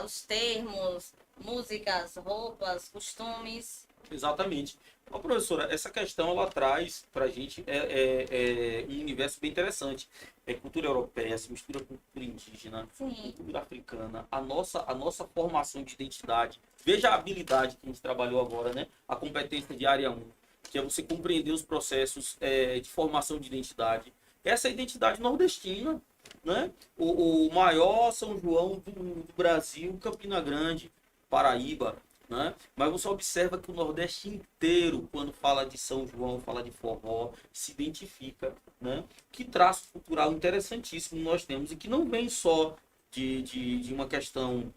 os termos, músicas, roupas, costumes. Exatamente. Bom, professora, essa questão ela traz para a gente um universo bem interessante. Cultura europeia, se mistura com cultura indígena, cultura africana, a nossa formação de identidade. Veja a habilidade que a gente trabalhou agora, né? A competência de área 1, que é você compreender os processos de formação de identidade. Essa identidade nordestina, né? O maior São João do Brasil, Campina Grande, Paraíba, né? Mas você observa que o Nordeste inteiro, quando fala de São João, fala de forró, se identifica, né? Que traço cultural interessantíssimo nós temos e que não vem só de uma questão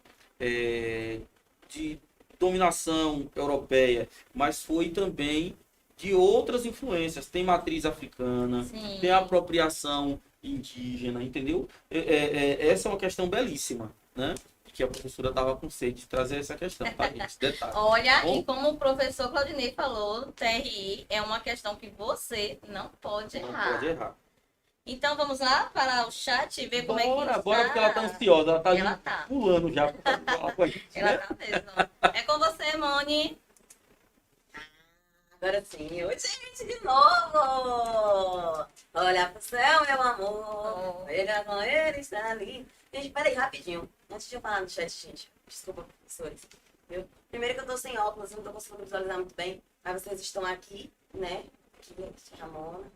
de dominação europeia, mas foi também de outras influências. Tem matriz africana, tem apropriação indígena, entendeu? Essa é uma questão belíssima, né? Que a professora estava com sede de trazer essa questão, tá, gente? Detalhe. Olha, e como o professor Claudinei falou, TRI é uma questão que você não pode errar. Não pode errar. Então vamos lá para o chat e ver como é que está. Bora, porque ela tá ansiosa, ela tá pulando já para falar com a gente. Ela tá mesmo. É com você, Moni. Agora sim, oi gente, de novo! Olha pro céu, meu amor, veja com ele está ali. Gente, peraí, rapidinho, antes de eu falar no chat, gente, desculpa, professores. Primeiro que eu tô sem óculos, não tô conseguindo visualizar muito bem, mas vocês estão aqui, né? Aqui, Ramona.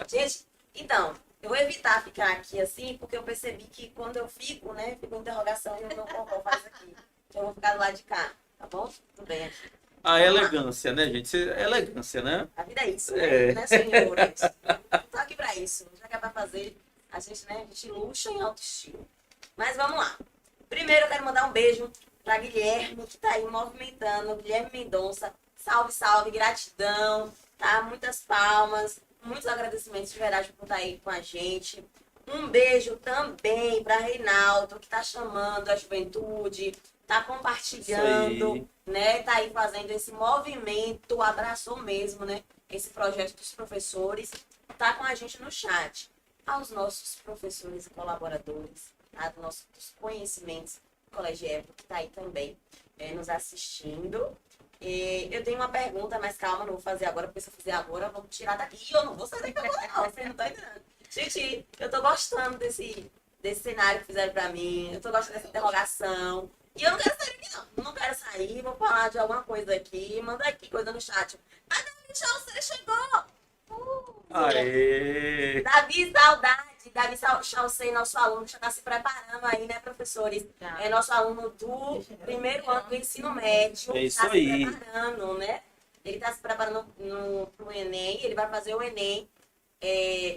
Gente, então, eu vou evitar ficar aqui assim, porque eu percebi que quando eu fico, né, fico em interrogação e o meu corpo faz aqui. Então eu vou ficar do lado de cá, tá bom? Tudo bem aqui. A elegância, né, gente? Elegância, né? A vida é isso, né, senhores? Tô aqui pra isso. Já que é pra fazer, a gente, né, a gente luxa em alto estilo. Mas vamos lá. Primeiro eu quero mandar um beijo pra Guilherme, que tá aí movimentando. Guilherme Mendonça. Salve, salve, gratidão, tá? Muitas palmas, muitos agradecimentos de verdade por estar aí com a gente. Um beijo também pra Reinaldo, que tá chamando a juventude, tá compartilhando, né? Tá aí fazendo esse movimento, abraçou mesmo, né? Esse projeto dos professores, tá com a gente no chat. Aos nossos professores e colaboradores, tá? Dos conhecimentos do Colégio Época, que tá aí também nos assistindo. Eu tenho uma pergunta, mas calma, não vou fazer agora, porque se eu fizer agora, vamos tirar daqui. E eu não vou sair daqui agora, não. Você não tá entendendo. Gente, eu tô gostando desse cenário que fizeram pra mim. Eu tô gostando dessa interrogação. E eu não quero sair daqui, não. Não quero sair, vou falar de alguma coisa aqui. Manda aqui coisa no chat. Ah, Davi, tchau, você chegou! Aê! Davi, saudade. Davi Chalcei, nosso aluno, já está se preparando aí, né, professores? Já. É nosso aluno do primeiro ano do ensino médio. É isso Está aí. se preparando, né? Ele está se preparando para o Enem, ele vai fazer o Enem.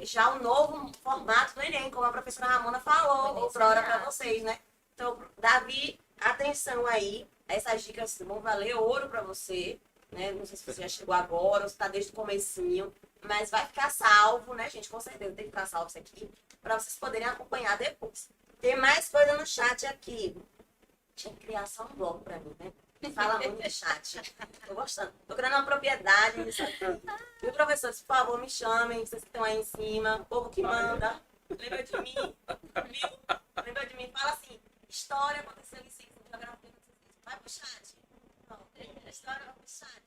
Já o novo formato do Enem, como a professora Ramona falou outrora para vocês, né? Então, Davi, atenção aí. Essas dicas vão valer ouro para você, né? Não sei se você já chegou agora ou se está desde o comecinho. Mas vai ficar salvo, né, gente? Com certeza tem que ficar salvo isso aqui, para vocês poderem acompanhar depois. Tem mais coisa no chat aqui. Tinha que criar só um bloco para mim, né? Fala muito no chat. Tô gostando. Tô criando uma propriedade nisso aqui. Viu, professores, por favor, me chamem. Vocês que estão aí em cima. O povo que manda. Lembra de mim? Viu? Lembra de mim? Fala assim. História aconteceu isso. Geografia aconteceu isso. Vai pro chat. Não. História vai pro chat.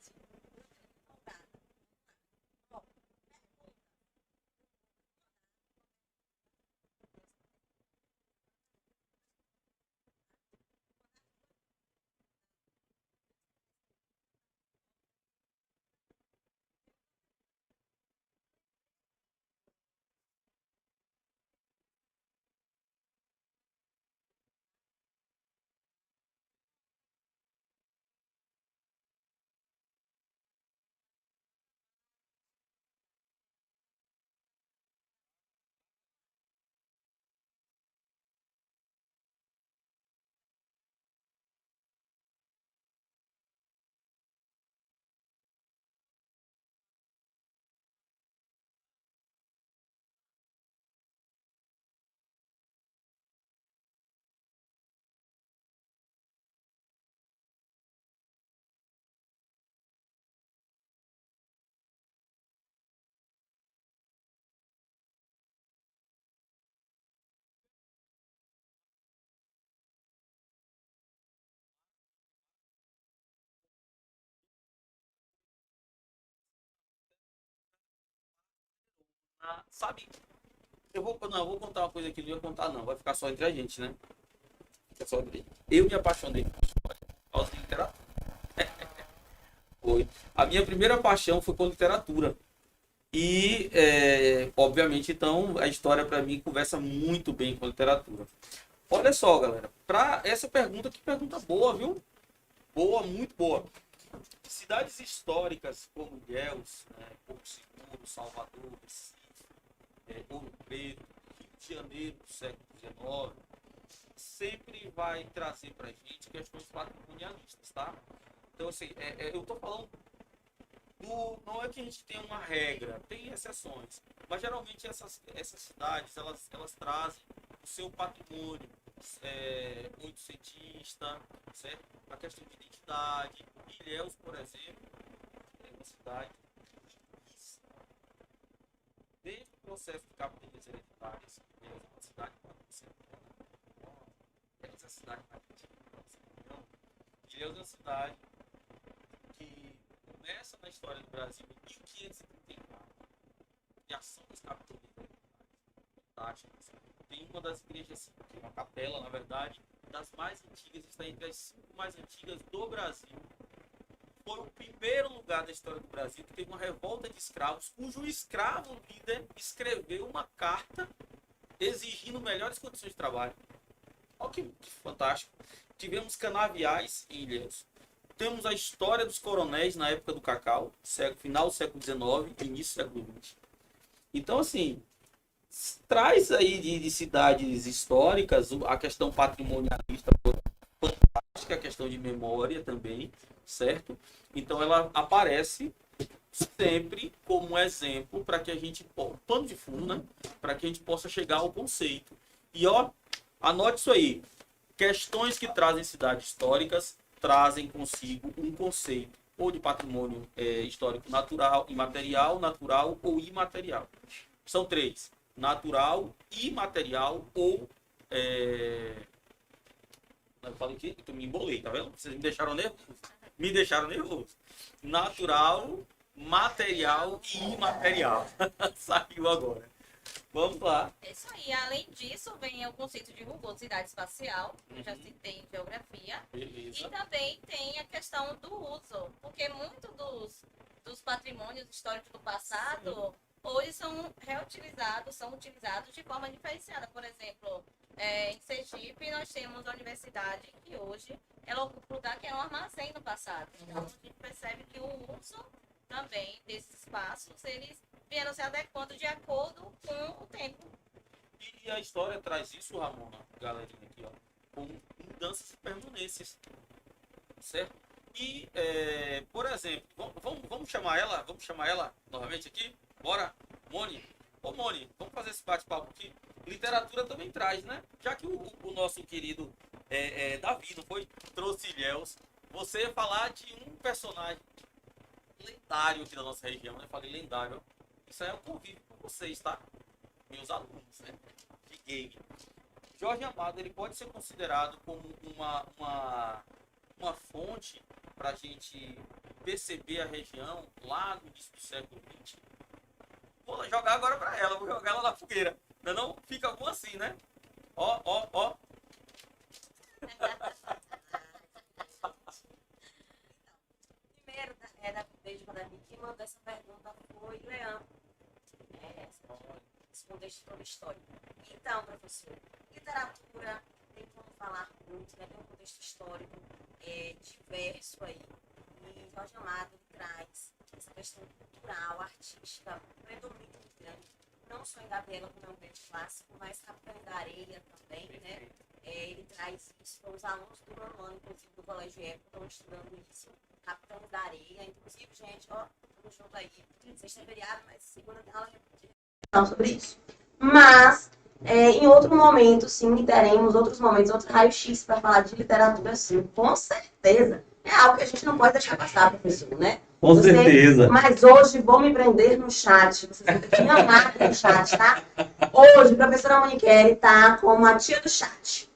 Sabe, eu vou contar uma coisa que não ia contar, não. Vai ficar só entre a gente, né? Fica só entre a gente. Eu me apaixonei por história por causa de literatura. Foi. A minha primeira paixão foi por literatura. E, obviamente, então, a história para mim conversa muito bem com a literatura. Olha só, galera. Para essa pergunta, que pergunta boa, viu? Boa, muito boa. Cidades históricas como Ilhéus, né, Porto Seguro, Salvador, Recife, Ouro Preto, Rio de Janeiro do século XIX, sempre vai trazer para a gente questões patrimonialistas, tá? Então, assim, eu estou falando não é que a gente tem uma regra, tem exceções, mas geralmente essas cidades, elas trazem o seu patrimônio oitocentista, certo? A questão de identidade. Ilhéus, por exemplo, é uma cidade desde o processo de capitanias hereditárias. Ilhéus é uma cidade essa cidade mais antiga do Brasil. Ilhéus é uma cidade que começa na história do Brasil em 1534. Criação das capitanias hereditárias. Tem uma das igrejas, que é uma capela, na verdade, das mais antigas, está entre as 5 mais antigas do Brasil. Foi o primeiro lugar da história do Brasil que teve uma revolta de escravos, cujo escravo líder escreveu uma carta exigindo melhores condições de trabalho. Olha que fantástico. Tivemos canaviais em Ilhéus. Temos a história dos coronéis na época do cacau, final do século XIX e início do século XX. Então, assim, traz aí de cidades históricas a questão patrimonialista fantástica, a questão de memória também, certo? Então ela aparece sempre como um exemplo para que a gente, pano de fundo, né? Para que a gente possa chegar ao conceito. E ó, anote isso aí. Questões que trazem cidades históricas trazem consigo um conceito ou de patrimônio histórico natural, imaterial, natural ou imaterial. São 3. Natural, imaterial ou... Eu falei que eu me embolei, tá vendo? Vocês me deixaram nervoso. Me deixaram nervoso. Natural, material e imaterial. Saiu agora. Vamos lá. É isso aí. Além disso, vem o conceito de rugosidade espacial, que eu já citei em geografia. E Beleza. também tem a questão do uso, porque muito dos patrimônios históricos do passado hoje são reutilizados, são utilizados de forma diferenciada. Por exemplo, em Sergipe nós temos a universidade que hoje ela ocupa um lugar que era um armazém no passado. Então a gente percebe que o uso também desses espaços, eles vieram se adequando de acordo com o tempo. E a história traz isso, Ramona, galerinha aqui, ó, com mudanças e permanências. Certo? E, por exemplo, vamos chamar ela novamente aqui? Bora? Moni? Ô Moni, vamos fazer esse bate-papo aqui. Literatura também traz, né? Já que o nosso querido Davi, não foi? Trouxe Ilhéus. Você ia falar de um personagem lendário aqui da nossa região, né? Falei lendário. Isso aí é um convívio com vocês, tá? Meus alunos, né? De game. Jorge Amado, ele pode ser considerado como uma fonte para a gente perceber a região lá no início do século XX. Vou jogar agora para ela, vou jogar ela na fogueira. Não fica algum assim, né? Ó. Primeiro, desde quando a Vicky mandou essa pergunta foi Leandro. Esse contexto todo histórico. Então, professor, literatura tem como falar muito, né? Tem um contexto histórico diverso aí. E Jorge Amado traz essa questão cultural, artística, predomínio muito grande. Não só em Gabriela, como é um grande clássico, mas Capitães da Areia também, né? Ele traz isso para os alunos do nono ano, inclusive do Colégio Época, estão estudando isso. Capitães da Areia, inclusive, gente, ó, estamos juntos aí. Sexta é feriado, mas segunda tem aula de sobre isso. Mas, em outro momento, sim, teremos outros momentos, outro raio-x para falar de literatura, sim, com certeza. É algo que a gente não pode deixar passar, professor, né? Com certeza. Mas hoje vou me prender no chat. Vocês vão ter que me amar no chat, tá? Hoje, a professora Moniquele tá como a tia do chat.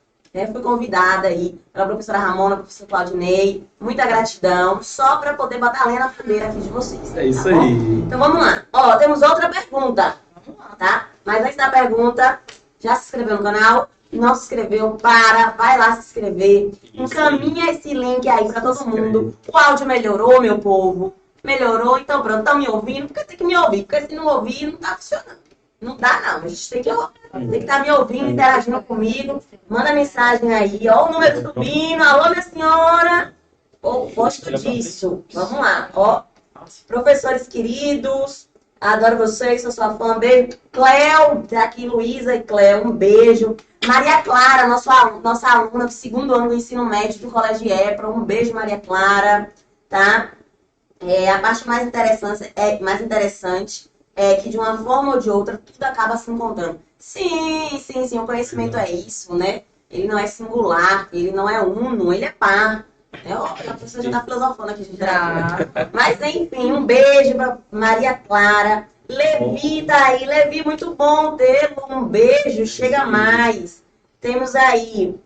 Fui convidada aí pela professora Ramona, professor Claudinei. Muita gratidão, só para poder botar a lenha na fogueira aqui de vocês. É isso tá bom? aí. Então vamos lá. Ó, temos outra pergunta, tá? Mas antes da pergunta, já se inscreveu no canal? Não se inscreveu, vai lá se inscrever. Encaminha esse link aí para todo mundo. O áudio melhorou, meu povo? Melhorou? Então pronto, estão me ouvindo? Porque tem que me ouvir, porque se não ouvir, não tá funcionando. Não dá não, a gente tem que estar me ouvindo, interagindo comigo. Manda mensagem aí, ó, o número subindo. Alô, minha senhora. Gosto disso. Vamos lá, ó. Professores queridos, adoro vocês, sou sua fã. Beijo. Cléo, tá aqui Luísa e Cléo, um beijo. Maria Clara, nossa aluna do segundo ano do ensino médio do Colégio EPRA, um beijo, Maria Clara, tá? A parte mais interessante é que de uma forma ou de outra tudo acaba se encontrando. Sim, o conhecimento é isso, né? Ele não é singular, ele não é uno, ele é par. A professora já tá filosofando aqui de literatura. Mas enfim, um beijo pra Maria Clara. Levi tá aí, Levi, muito bom tê-lo. Um beijo, chega mais. Temos aí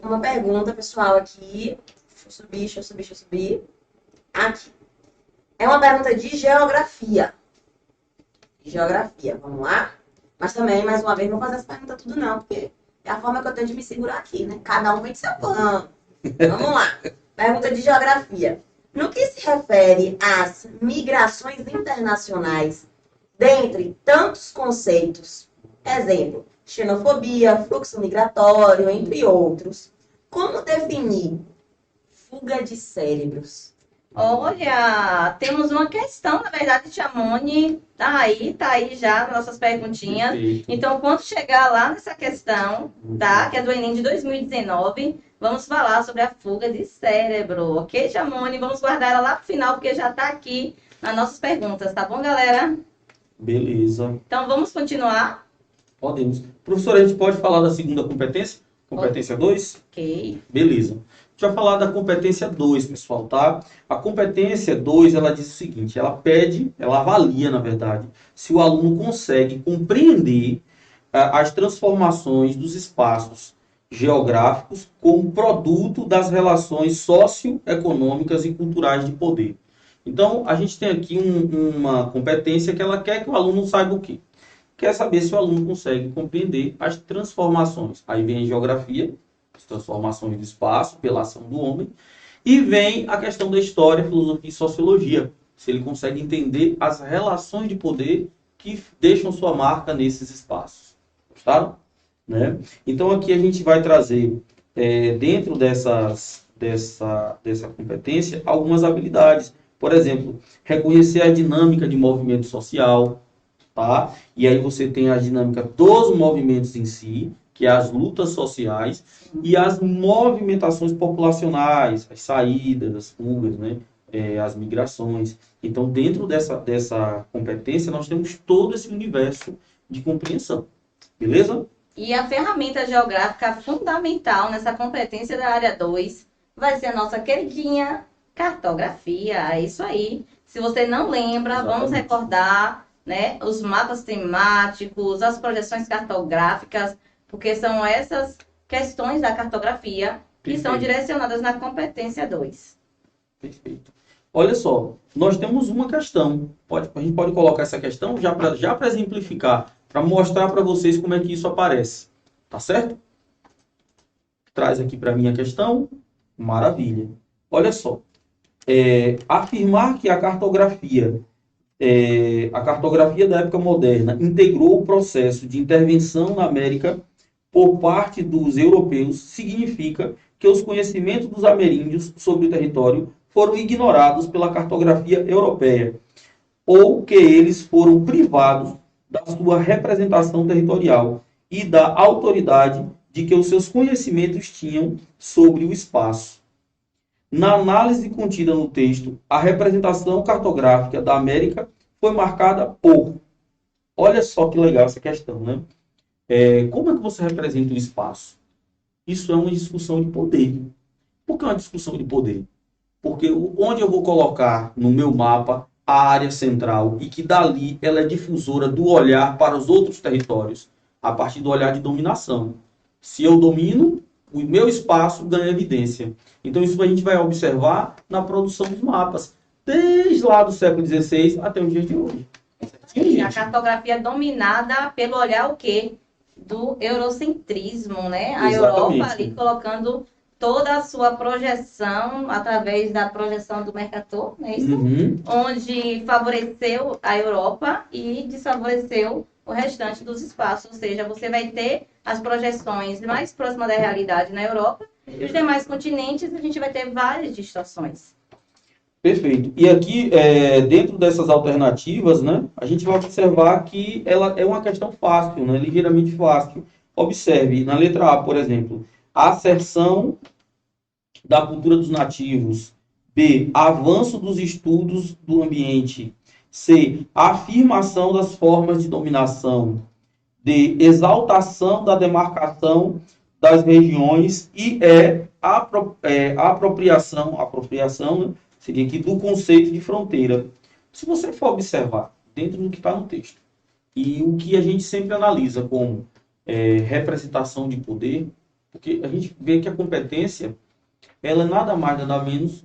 uma pergunta, pessoal, aqui. Deixa eu subir. Aqui. É uma pergunta de geografia. Vamos lá? Mas também, mais uma vez, não vou fazer essa pergunta tudo não, porque é a forma que eu tenho de me segurar aqui, né? Cada um vem de seu plano. Vamos lá. Pergunta de geografia. No que se refere às migrações internacionais, dentre tantos conceitos, exemplo, xenofobia, fluxo migratório, entre outros, como definir fuga de cérebros? Olha, temos uma questão, na verdade, Tia Moni, tá aí já nossas perguntinhas. Então, quando chegar lá nessa questão, tá, que é do Enem de 2019, vamos falar sobre a fuga de cérebro, ok, Tia Moni? Vamos guardar ela lá pro final, porque já tá aqui nas nossas perguntas, tá bom, galera? Beleza. Então, vamos continuar? Podemos. Professor, a gente pode falar da segunda competência? Competência 2? Ok. Beleza. Deixa eu falar da competência 2, pessoal, tá? A competência 2, ela diz o seguinte, ela avalia, na verdade, se o aluno consegue compreender as transformações dos espaços geográficos como produto das relações socioeconômicas e culturais de poder. Então, a gente tem aqui uma competência que ela quer que o aluno saiba o quê? Quer saber se o aluno consegue compreender as transformações. Aí vem a geografia, as transformações do espaço pela ação do homem, e vem a questão da história, filosofia e sociologia. Se ele consegue entender as relações de poder que deixam sua marca nesses espaços. Gostaram? Né? Então aqui a gente vai trazer, dentro dessa competência, algumas habilidades. Por exemplo, reconhecer a dinâmica de movimento social, tá? E aí você tem a dinâmica dos movimentos em si, que é as lutas sociais, e as movimentações populacionais, as saídas, as fugas, né? As migrações. Então, dentro dessa competência, nós temos todo esse universo de compreensão. Beleza? E a ferramenta geográfica fundamental nessa competência da área 2 vai ser a nossa queridinha cartografia. É isso aí. Se você não lembra, Exatamente. vamos recordar, né, os mapas temáticos, as projeções cartográficas, porque são essas questões da cartografia que são Perfeito. direcionadas na competência 2. Perfeito. Olha só, nós temos uma questão. A gente pode colocar essa questão já para exemplificar, para mostrar para vocês como é que isso aparece. Tá certo? Traz aqui para mim a questão. Maravilha. Olha só. Afirmar que a cartografia da época moderna integrou o processo de intervenção na América por parte dos europeus significa que os conhecimentos dos ameríndios sobre o território foram ignorados pela cartografia europeia, ou que eles foram privados da sua representação territorial e da autoridade de que os seus conhecimentos tinham sobre o espaço. Na análise contida no texto, a representação cartográfica da América foi marcada por... Olha só que legal essa questão, né? Como é que você representa o espaço? Isso é uma discussão de poder. Por que é uma discussão de poder? Porque onde eu vou colocar no meu mapa a área central e que dali ela é difusora do olhar para os outros territórios, a partir do olhar de dominação. Se eu domino, o meu espaço ganha evidência. Então isso a gente vai observar na produção dos mapas, desde lá do século XVI até os dias de hoje. E a cartografia é dominada pelo olhar o quê? Do eurocentrismo, né? A Exatamente. Europa ali colocando toda a sua projeção através da projeção do Mercator, não é isso? Uhum. Onde favoreceu a Europa e desfavoreceu o restante dos espaços. Ou seja, você vai ter as projeções mais próximas da realidade na Europa e os demais continentes a gente vai ter várias distorções. Perfeito. E aqui, dentro dessas alternativas, né, a gente vai observar que ela é uma questão fácil, né, ligeiramente fácil. Observe, na letra A, por exemplo, a asserção da cultura dos nativos. B, avanço dos estudos do ambiente. C, afirmação das formas de dominação. D, exaltação da demarcação das regiões. E apropriação, né, seria aqui do conceito de fronteira. Se você for observar dentro do que está no texto, e o que a gente sempre analisa como representação de poder, porque a gente vê que a competência, ela é nada mais, nada menos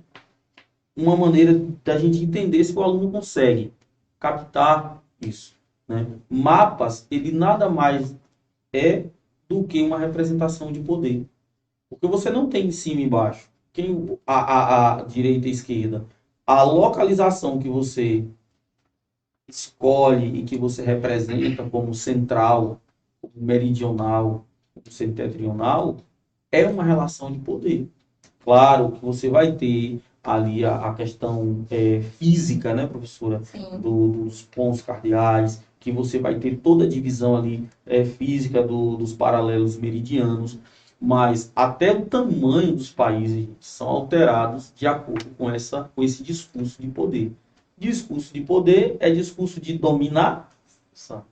uma maneira da gente entender se o aluno consegue captar isso, né? Mapas, ele nada mais é do que uma representação de poder. Porque você não tem em cima e embaixo, a direita e a esquerda. A localização que você escolhe e que você representa como central, como meridional, como setentrional, é uma relação de poder. Claro que você vai ter ali a questão física, né, professora? Sim. Dos pontos cardeais, que você vai ter toda a divisão ali física dos paralelos meridianos, mas até o tamanho dos países são alterados de acordo com esse discurso de poder. Discurso de poder é discurso de dominação.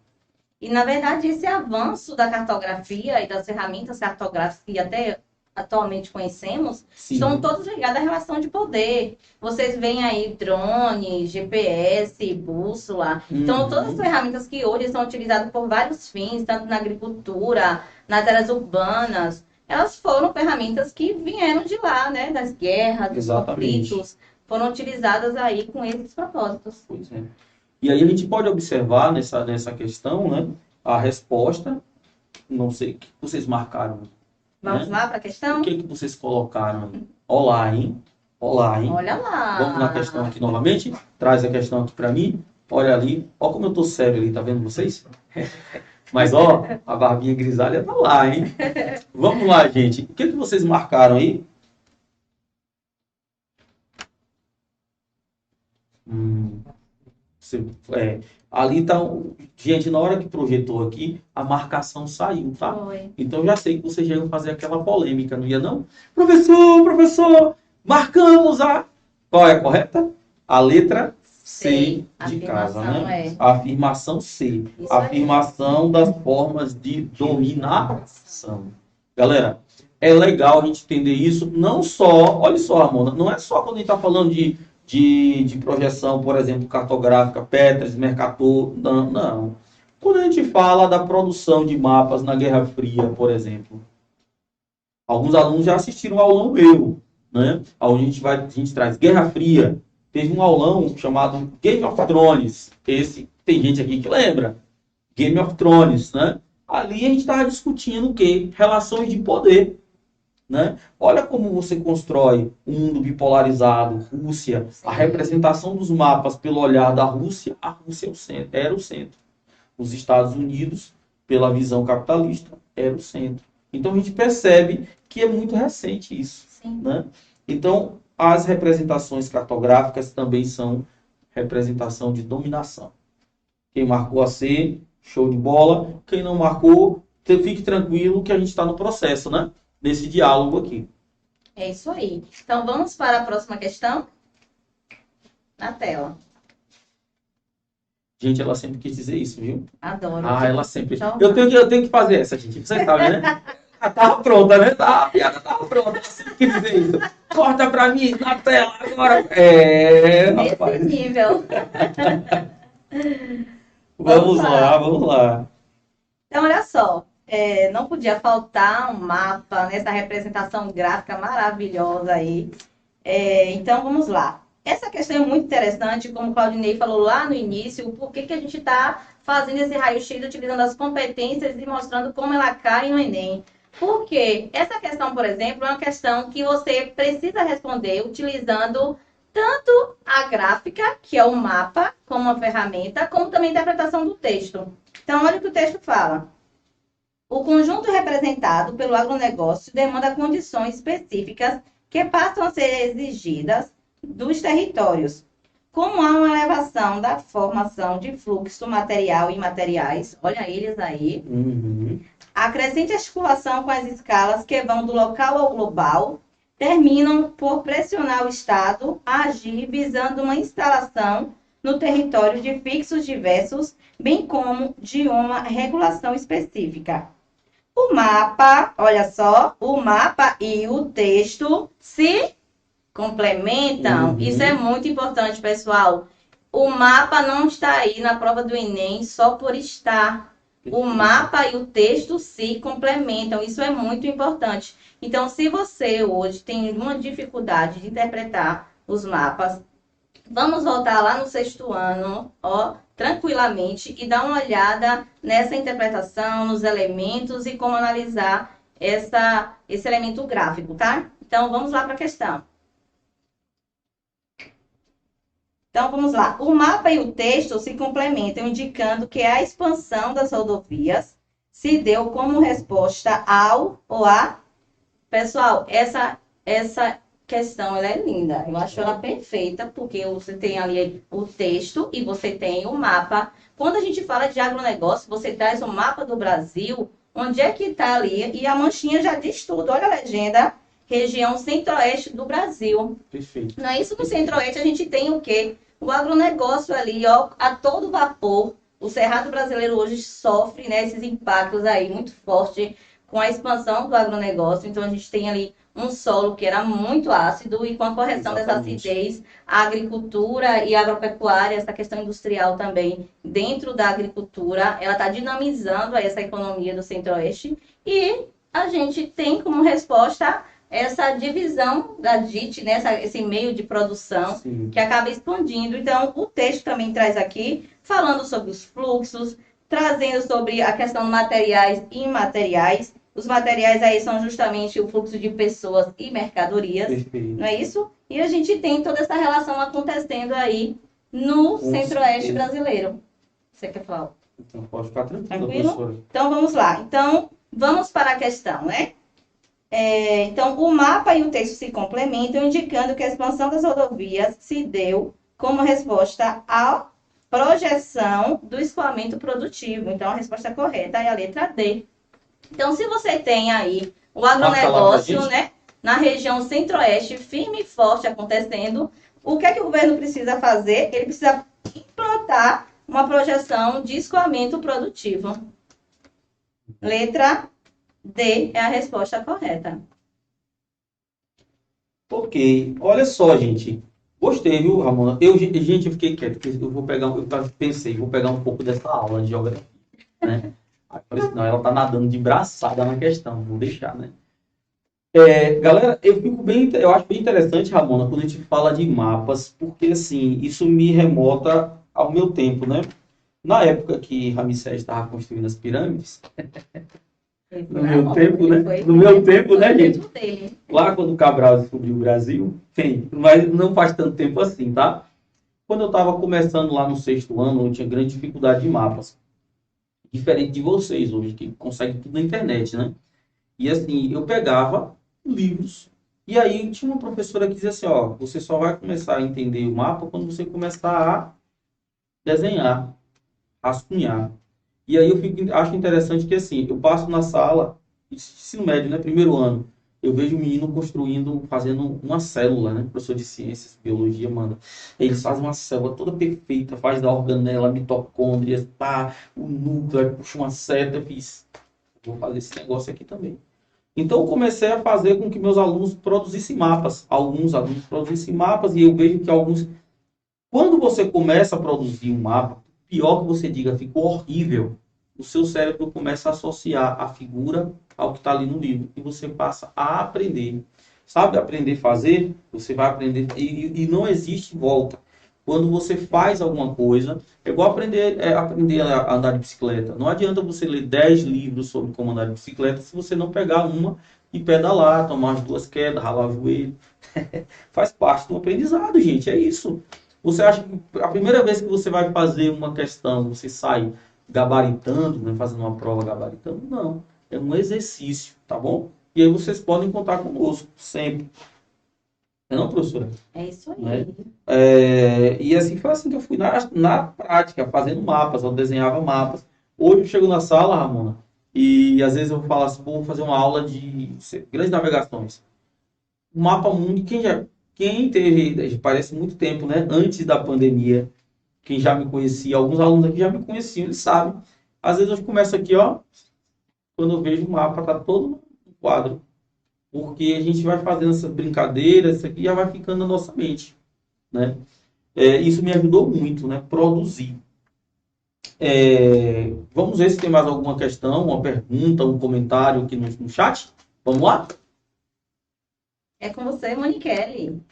E, na verdade, esse avanço da cartografia e das ferramentas cartográficas que até atualmente conhecemos, Sim. são todos ligados à relação de poder. Vocês veem aí drone, GPS, bússola. Então, todas as ferramentas que hoje são utilizadas por vários fins, tanto na agricultura, nas áreas urbanas. elas foram ferramentas que vieram de lá, né? Das guerras, dos Exatamente. conflitos, foram utilizadas aí com esses propósitos. Pois é. E aí a gente pode observar nessa questão, né, a resposta, não sei, o que vocês marcaram, Vamos né? lá para a questão? O que vocês colocaram aí? Olá, hein? Olá, hein? Olha lá. Vamos na questão aqui novamente? Traz a questão aqui para mim. Olha ali. Olha como eu tô sério ali, tá vendo vocês? Mas, ó, a barbinha grisalha tá lá, hein? Vamos lá, gente. O que vocês marcaram aí? Ali tá. Gente, na hora que projetou aqui, a marcação saiu, tá? Foi. Então já sei que vocês já iam fazer aquela polêmica, não ia não? Professor, marcamos a... Qual é a correta? A letra C de casa, né? A afirmação C. Isso A aí. afirmação das formas de dominação. Galera, é legal a gente entender isso, não só, olha só, Ramona, não é só quando a gente está falando de projeção, por exemplo, cartográfica, Petris, Mercator, não. Quando a gente fala da produção de mapas na Guerra Fria, por exemplo, alguns alunos já assistiram ao aulão meu, né? Onde a gente traz Guerra Fria. Teve um aulão chamado Game of Thrones. Esse, tem gente aqui que lembra. Game of Thrones, né? Ali a gente estava discutindo o quê? Relações de poder, né? Olha como você constrói um mundo bipolarizado, Rússia, a representação dos mapas pelo olhar da Rússia, a Rússia era o centro. Os Estados Unidos, pela visão capitalista, era o centro. Então a gente percebe que é muito recente isso, Sim. né? Então, as representações cartográficas também são representação de dominação. Quem marcou a C, show de bola. Quem não marcou, fique tranquilo que a gente está no processo, né? Desse diálogo aqui. É isso aí. Então, vamos para a próxima questão? Na tela. Gente, ela sempre quis dizer isso, viu? Adoro. Ah, ela sempre... Então, Eu tenho que fazer essa, gente. Você sabe, né? Ah, tava pronta, né? A piada tava pronta. Ela sempre quis dizer isso. Corta pra mim, na tela, agora. nesse Rapaz. nível. Vamos lá. Então, olha só. Não podia faltar um mapa nessa representação gráfica maravilhosa aí. Então, vamos lá. Essa questão é muito interessante, como o Claudinei falou lá no início, o porquê que a gente está fazendo esse raio-x, utilizando as competências e mostrando como ela cai no Enem. Porque essa questão, por exemplo, é uma questão que você precisa responder utilizando tanto a gráfica, que é o mapa, como uma ferramenta, como também a interpretação do texto. Então, olha o que o texto fala. O conjunto representado pelo agronegócio demanda condições específicas que passam a ser exigidas dos territórios, como há uma elevação da formação de fluxo material e materiais, olha eles aí, a crescente articulação com as escalas que vão do local ao global, terminam por pressionar o Estado a agir visando uma instalação no território de fixos diversos, bem como de uma regulação específica. O mapa, olha só, o mapa e o texto se complementam. Isso é muito importante, pessoal. O mapa não está aí na prova do Enem só por estar. O mapa e o texto se complementam. Isso é muito importante. Então, se você hoje tem uma dificuldade de interpretar os mapas, vamos voltar lá no 6º ano, tranquilamente, e dar uma olhada nessa interpretação, nos elementos e como analisar esse elemento gráfico, tá? Então, vamos lá para a questão. Então, vamos lá. O mapa e o texto se complementam, indicando que a expansão das rodovias se deu como resposta ao ou a... Pessoal, essa questão ela é linda. Eu acho ela perfeita, porque você tem ali o texto e você tem o mapa. Quando a gente fala de agronegócio, você traz o mapa do Brasil, onde é que está ali, e a manchinha já diz tudo. Olha a legenda, região centro-oeste do Brasil. Perfeito. Não é isso? No centro-oeste a gente tem o quê? O agronegócio ali, a todo vapor. O Cerrado brasileiro hoje sofre, né, esses impactos aí muito fortes com a expansão do agronegócio. Então, a gente tem ali um solo que era muito ácido e com a correção dessa acidez, a agricultura e a agropecuária, essa questão industrial também, dentro da agricultura, ela está dinamizando essa economia do centro-oeste e a gente tem como resposta essa divisão da DIT, né? Esse meio de produção Sim. que acaba expandindo. Então, o texto também traz aqui, falando sobre os fluxos, trazendo sobre a questão de materiais e imateriais. Os materiais aí são justamente o fluxo de pessoas e mercadorias, Perfeito. não é isso? E a gente tem toda essa relação acontecendo aí no Com Centro-Oeste certeza. brasileiro. Você quer falar? Então pode ficar tranquilo, Tranquilo? professora. Então, vamos lá. Então, vamos para a questão, né? Então, o mapa e o texto se complementam, indicando que a expansão das rodovias se deu como resposta à projeção do escoamento produtivo. Então, a resposta correta é a letra D. Então, se você tem aí o agronegócio, né, na região centro-oeste, firme e forte acontecendo, o que é que o governo precisa fazer? Ele precisa implantar uma projeção de escoamento produtivo. Letra D é a resposta correta. Ok. Olha só, gente. Gostei, viu, Ramona? Gente, eu fiquei quieto, porque pensei, vou pegar um pouco dessa aula de geografia, né? Aí eu falei assim, não, ela tá nadando de braçada na questão, vou deixar, né? Galera, eu acho bem interessante, Ramona, quando a gente fala de mapas, porque, assim, isso me remota ao meu tempo, né? Na época que Ramsés estava construindo as pirâmides, no meu tempo, né? No meu tempo, né, gente? Lá quando o Cabral descobriu o Brasil, tem, mas não faz tanto tempo assim, tá? Quando eu estava começando lá no 6º ano, eu tinha grande dificuldade de mapas. Diferente de vocês hoje, que conseguem tudo na internet, né? E assim, eu pegava livros, e aí tinha uma professora que dizia assim, ó, você só vai começar a entender o mapa quando você começar a desenhar, rascunhar. E aí acho interessante que assim, eu passo na sala, ensino médio, né, 1º ano, eu vejo o menino construindo, fazendo uma célula, né, professor de ciências, biologia, manda. Eles fazem uma célula toda perfeita, faz da organela, mitocôndrias, pá, o núcleo, aí puxa uma seta, eu fiz, vou fazer esse negócio aqui também. Então eu comecei a fazer com que meus alunos produzissem mapas. Alguns alunos produzissem mapas e eu vejo que alguns... Quando você começa a produzir um mapa, pior que você diga, ficou horrível, o seu cérebro começa a associar a figura ao que está ali no livro e você passa a aprender. Sabe aprender a fazer? Você vai aprender e não existe volta. Quando você faz alguma coisa, é igual aprender a andar de bicicleta. Não adianta você ler 10 livros sobre como andar de bicicleta se você não pegar uma e pedalar, tomar as 2 quedas, ralar o joelho. Faz parte do aprendizado, gente. É isso. Você acha que a primeira vez que você vai fazer uma questão, você sai gabaritando, né, fazendo uma prova gabaritando? Não. É um exercício, tá bom? E aí vocês podem contar conosco, sempre. Não é não, professora? É isso aí. Né? E assim foi assim que eu fui na prática, fazendo mapas, eu desenhava mapas. Hoje eu chego na sala, Ramona, e às vezes eu falo assim, vou fazer uma aula de grandes navegações. O mapa mundo, quem teve, parece muito tempo, né? Antes da pandemia, quem já me conhecia, alguns alunos aqui já me conheciam, eles sabem. Às vezes eu começo aqui, ó, quando eu vejo o mapa, tá todo no quadro. Porque a gente vai fazendo essas brincadeiras, isso aqui já vai ficando na nossa mente, né? Isso me ajudou muito, né? Produzir. Vamos ver se tem mais alguma questão, uma pergunta, um comentário aqui no chat. Vamos lá? É com você, Moniquele.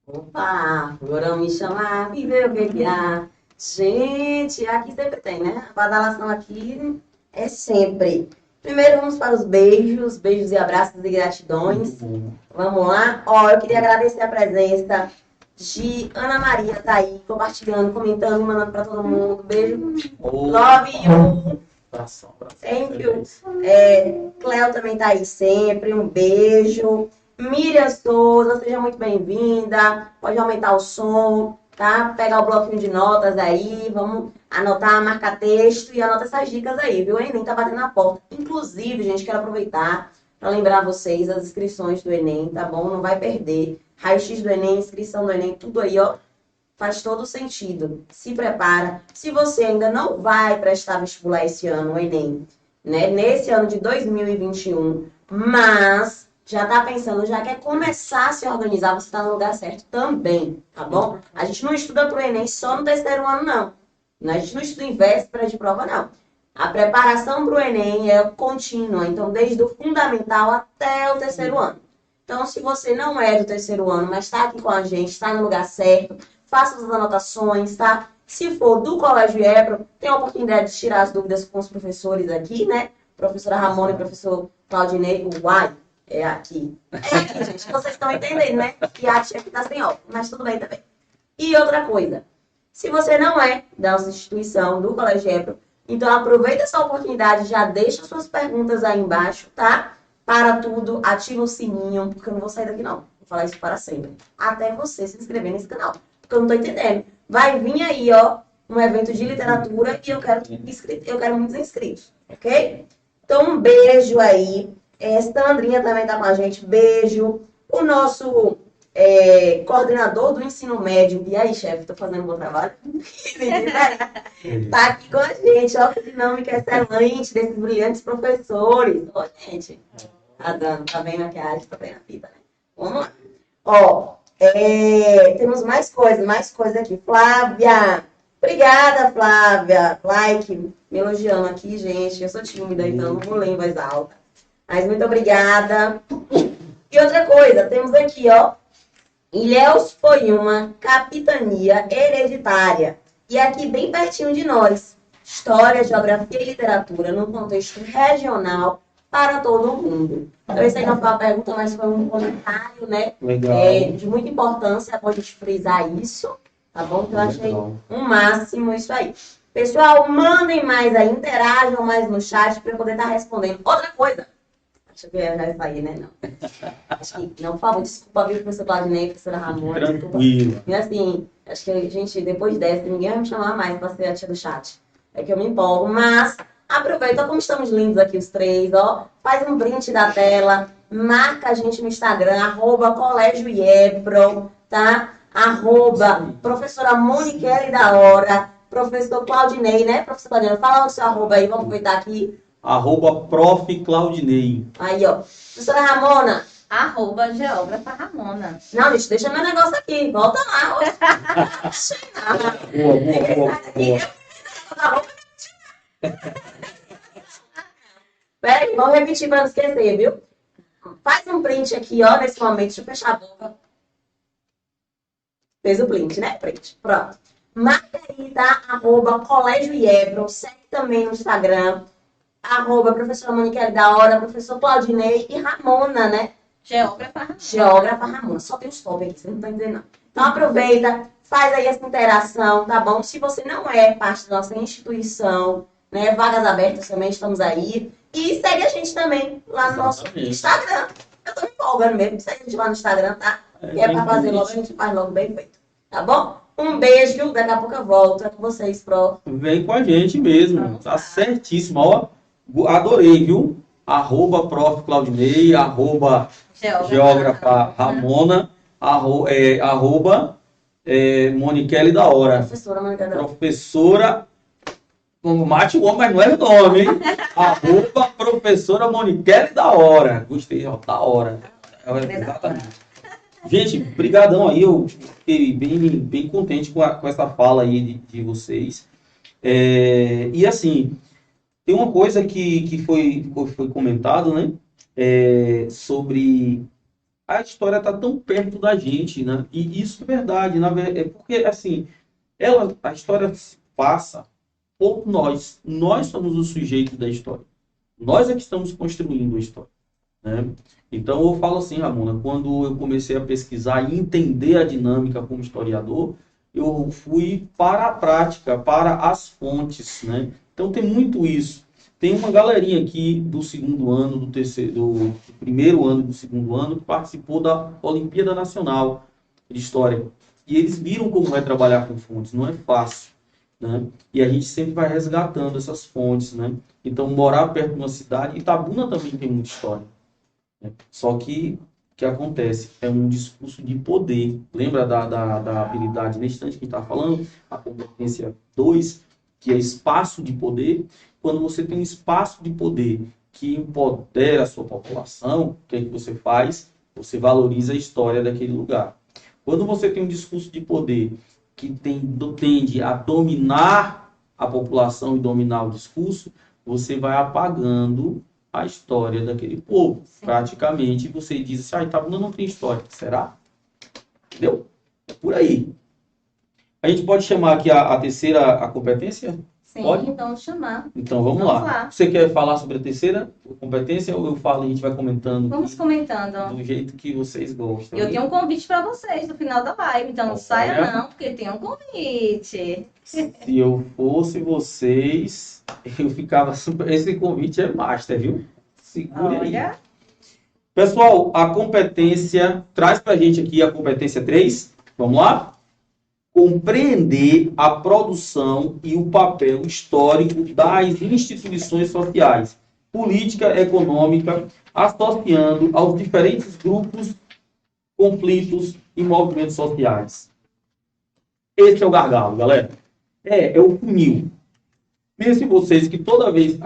Opa, agora me chamar e ver o que há. Gente, aqui sempre tem, né? A badalação aqui é sempre. Primeiro vamos para os beijos e abraços e gratidões. Vamos lá. Ó, eu queria agradecer a presença de Ana Maria, tá aí, compartilhando, comentando e mandando para todo mundo. Beijo. Love you. Thank you. Cléo também tá aí sempre. Um beijo. Miriam Souza, seja muito bem-vinda. Pode aumentar o som, tá? Pegar o bloquinho de notas aí. Vamos anotar, marcar texto e anota essas dicas aí, viu? O Enem tá batendo na porta. Inclusive, gente, quero aproveitar para lembrar vocês as inscrições do Enem, tá bom? Não vai perder. Raio-X do Enem, inscrição do Enem, tudo aí, ó. Faz todo sentido. Se prepara. Se você ainda não vai prestar vestibular esse ano, o Enem, né? Nesse ano de 2021, mas já tá pensando, já quer começar a se organizar, você tá no lugar certo também, tá bom? A gente não estuda pro Enem só no 3º ano, não. A gente não estuda em véspera de prova, não. A preparação para o Enem é contínua, então desde o fundamental até o terceiro ano. Então, se você não é do terceiro ano, mas está aqui com a gente, está no lugar certo, faça as anotações, tá? Se for do Colégio Ebro, tem a oportunidade de tirar as dúvidas com os professores aqui, né? Professora Ramona e professor Claudinei, o uai, é aqui. É aqui, gente, vocês estão entendendo, né? E a tia que tá sem óculos, mas tudo bem também. E outra coisa, se você não é da nossa instituição, do Colégio Ebro, então aproveita essa oportunidade, já deixa suas perguntas aí embaixo, tá? Para tudo, ativa o sininho, porque eu não vou sair daqui não. Vou falar isso para sempre. Até você se inscrever nesse canal, porque eu não tô entendendo. Vai vir aí, ó, um evento de literatura e eu quero muitos inscritos, ok? Então, um beijo aí. Sandrinha também tá com a gente, beijo. O nosso coordenador do ensino médio, e aí, chefe, tô fazendo um bom trabalho? Tá aqui com a gente, ó, que dinâmica excelente desses brilhantes professores. Ó, gente, tá dando, tá bem maquiagem, tá bem na fita, né? Vamos lá. Ó, temos mais coisas aqui. Flávia, obrigada, Flávia. Like, me elogiando aqui, gente. Eu sou tímida, então não vou ler em voz alta. Mas muito obrigada. E outra coisa, temos aqui, ó, Ilhéus foi uma capitania hereditária. E aqui bem pertinho de nós. História, geografia e literatura num contexto regional para todo mundo. Então, isso aí não foi uma pergunta, mas foi um comentário, né? Legal. De muita importância para a gente frisar isso, tá bom? Então, eu achei um máximo isso aí. Pessoal, mandem mais aí, interajam mais no chat para eu poder estar respondendo. Outra coisa. Acho que eu já saí, né? Não. Acho que, não, por favor, desculpa, viu, professor Claudinei, professora Ramona. Tranquilo. E assim, acho que, gente, depois dessa, ninguém vai me chamar mais para ser a tia do chat. É que eu me empolgo, mas aproveita como estamos lindos aqui os três, ó. Faz um print da tela, marca a gente no Instagram, @Colégio Iebro, tá? Professora Moniquele da Hora, professor Claudinei, né? Professor Claudinei, fala o seu arroba aí, vamos aproveitar aqui. @Prof. Claudinei. Aí, ó. Professora Ramona. @geógrafa Ramona. Não, deixa meu negócio aqui. Volta lá. Boa. Peraí, vamos repetir para não esquecer, viu? Faz um print aqui, ó, nesse momento. Deixa eu fechar a boca. Fez o print, né? Print. Pronto. Marca aí, tá? @Colégio Iebro. Segue também no Instagram. Professora Moniquele da Hora, professor Claudinei e Ramona, né? Geógrafa Ramona. Só tem os top aqui, vocês não estão entendendo, não. Então aproveita, faz aí essa interação, tá bom? Se você não é parte da nossa instituição, né? Vagas abertas também, estamos aí. E segue a gente também lá no nosso Instagram. Eu tô me empolgando mesmo. Segue a gente lá no Instagram, tá? Que é pra fazer logo, a gente faz logo bem feito. Tá bom? Um beijo, daqui a pouco eu volto. É com vocês, Prof. Vem com a gente mesmo. Tá certíssimo. Ó, adorei, viu? @Prof. Claudinei, @Geógrafa Ramona, Moniquele da Hora. Professora Moniquele da Hora. Professora, mate o homem, mas não é o nome, hein? @Professora Moniquele da Hora. Gostei, ó, da hora. Exatamente. Gente, brigadão aí, eu fiquei bem contente com essa fala aí de vocês. E assim, tem uma coisa que foi comentado, né? Sobre a história tá tão perto da gente, né? E isso é verdade, porque assim, a história se passa por nós. Nós somos os sujeitos da história. Nós é que estamos construindo a história, né? Então eu falo assim, Ramona, quando eu comecei a pesquisar e entender a dinâmica como historiador, eu fui para a prática, para as fontes, né? Então tem muito isso. Tem uma galerinha aqui do segundo ano, do primeiro ano e do segundo ano que participou da Olimpíada Nacional de História. E eles viram como é trabalhar com fontes, não é fácil, né? E a gente sempre vai resgatando essas fontes, né? Então, morar perto de uma cidade, Itabuna também tem muita história, né? Só que o que acontece? É um discurso de poder. Lembra da habilidade nesse instante que a gente estava falando? A competência 2, que é espaço de poder. Quando você tem um espaço de poder que empodera a sua população, o que é que você faz? Você valoriza a história daquele lugar. Quando você tem um discurso de poder que tende a dominar a população e dominar o discurso, você vai apagando a história daquele povo. Sim. Praticamente, você diz assim, ah, Itabuna não tem história. Será? Entendeu? É por aí. A gente pode chamar aqui a terceira a competência? Sim, Pode? vamos chamar. Então, vamos Vamos lá. lá. Você quer falar sobre a terceira competência ou eu falo e a gente vai comentando Vamos aqui comentando. do jeito que vocês gostam? Eu tenho um convite para vocês no final da live, então não Olha. saia não, porque tem um convite. Se eu fosse vocês, eu ficava super... Esse convite é master, viu? Segure aí. Olha, Pessoal, a competência, traz pra gente aqui a competência 3. Vamos lá? Compreender a produção e o papel histórico das instituições sociais, política, econômica, associando aos diferentes grupos, conflitos e movimentos sociais. Esse é o gargalo, galera. É o funil. Pensem vocês que toda vez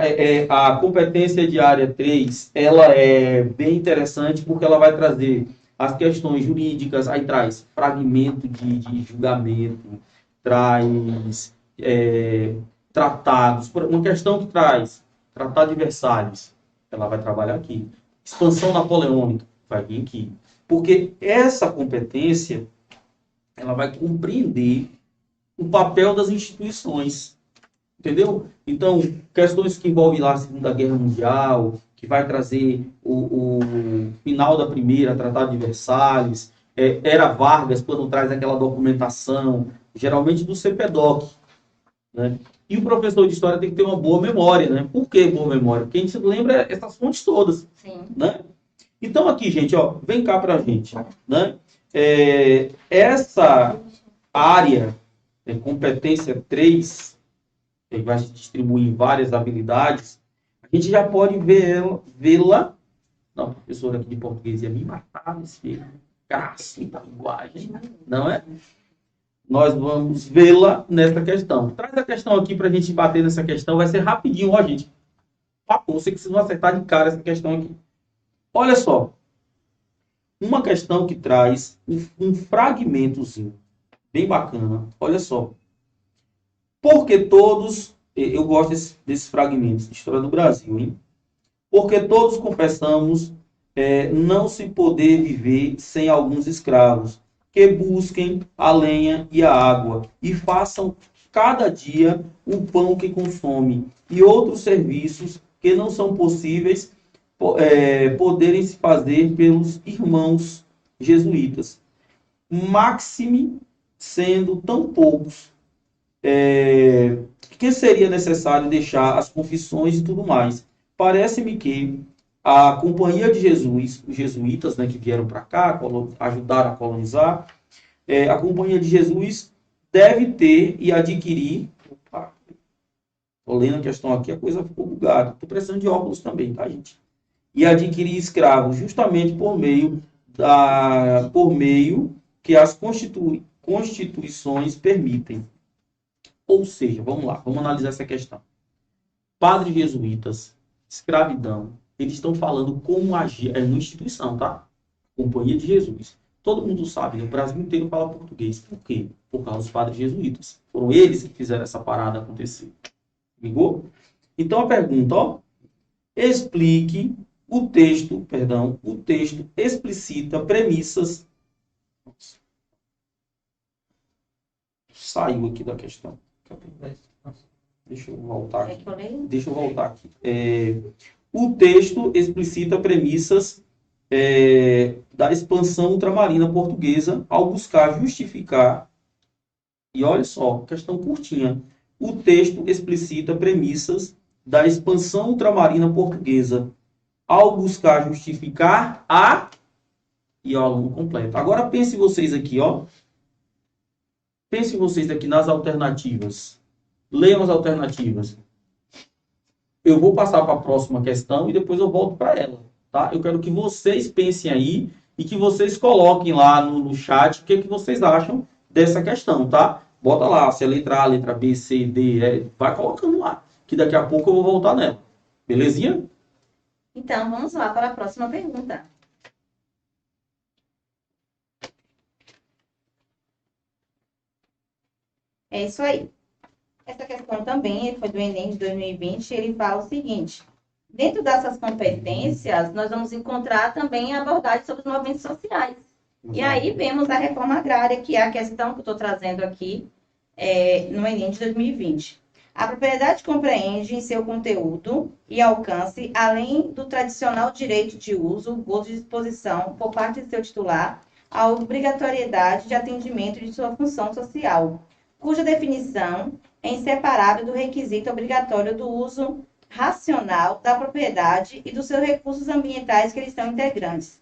a competência de área 3, ela é bem interessante porque ela vai trazer as questões jurídicas, aí traz fragmento de julgamento, traz tratados, uma questão que traz tratado de Versalhes, ela vai trabalhar aqui. Expansão napoleônica, vai vir aqui. Porque essa competência, ela vai compreender o papel das instituições. Entendeu? Então, questões que envolvem lá a Segunda Guerra Mundial, que vai trazer o final da Primeira, Tratado de Versalhes, Era Vargas, quando traz aquela documentação, geralmente do CPDOC. Né? E o professor de História tem que ter uma boa memória. Né? Por que boa memória? Porque a gente lembra essas fontes todas. sim. Né? Então, aqui, gente, ó, vem cá pra gente. Né? Essa área, competência 3, que vai se distribuir em várias habilidades, a gente já pode vê-la. Não, a professora aqui de português ia me matar nesse caso da linguagem, não é? Nós vamos vê-la nessa questão. Traz a questão aqui para a gente bater nessa questão, vai ser rapidinho, ó, gente. Papo, você que vocês vão acertar de cara essa questão aqui. Olha só. Uma questão que traz um fragmentozinho bem bacana. Olha só. Porque todos, eu gosto desses fragmentos de História do Brasil, hein? Porque todos confessamos não se poder viver sem alguns escravos, que busquem a lenha e a água, e façam cada dia o pão que consome, e outros serviços que não são possíveis poderem se fazer pelos irmãos jesuítas. Máxime sendo tão poucos, que seria necessário deixar as confissões e tudo mais. Parece-me que a Companhia de Jesus, os jesuítas, né, que vieram para cá, ajudaram a colonizar, a Companhia de Jesus deve ter e adquirir... Opa, estou lendo a questão aqui, a coisa ficou bugada. Estou precisando de óculos também, tá, gente? E adquirir escravos justamente por meio que as constituições permitem. Ou seja, vamos lá, vamos analisar essa questão. Padres jesuítas, escravidão, eles estão falando como agir, uma instituição, tá? Companhia de Jesus. Todo mundo sabe, né? O Brasil inteiro fala português. Por quê? Por causa dos padres jesuítas. Foram eles que fizeram essa parada acontecer. Ligou? Então a pergunta, ó. Explique o texto explicita premissas. Nossa. Saiu aqui da questão. Deixa eu voltar aqui. O texto explicita premissas da expansão ultramarina portuguesa ao buscar justificar. E olha só, questão curtinha. O texto explicita premissas da expansão ultramarina portuguesa ao buscar justificar e o aluno completo. Agora pense vocês aqui, ó. Pense vocês aqui nas alternativas. Leiam as alternativas. Eu vou passar para a próxima questão e depois eu volto para ela, tá? Eu quero que vocês pensem aí e que vocês coloquem lá no chat o que vocês acham dessa questão, tá? Bota lá, se é letra A, letra B, C, D, vai colocando lá, que daqui a pouco eu vou voltar nela. Belezinha? Então, vamos lá para a próxima pergunta. É isso aí. Essa questão também foi do Enem de 2020, ele fala o seguinte: dentro dessas competências, nós vamos encontrar também a abordagem sobre os movimentos sociais. E aí vemos a reforma agrária, que é a questão que eu estou trazendo aqui no Enem de 2020. A propriedade compreende em seu conteúdo e alcance, além do tradicional direito de uso, gozo de disposição por parte de seu titular, a obrigatoriedade de atendimento de sua função social, cuja definição é inseparável do requisito obrigatório do uso racional da propriedade e dos seus recursos ambientais que eles são integrantes.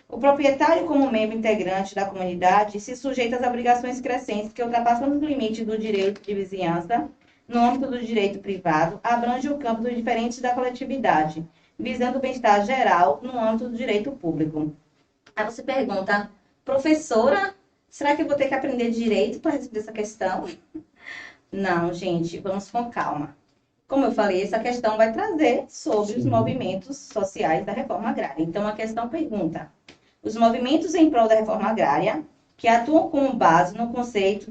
O proprietário, como membro integrante da comunidade, se sujeita às obrigações crescentes que, ultrapassando os limites do direito de vizinhança, no âmbito do direito privado, abrange o campo dos diferentes da coletividade, visando o bem-estar geral no âmbito do direito público. Aí você pergunta, professora, será que eu vou ter que aprender direito para responder essa questão? Não, gente, vamos com calma. Como eu falei, essa questão vai trazer sobre os movimentos sociais da reforma agrária. Então, a questão pergunta: os movimentos em prol da reforma agrária, que atuam como base no conceito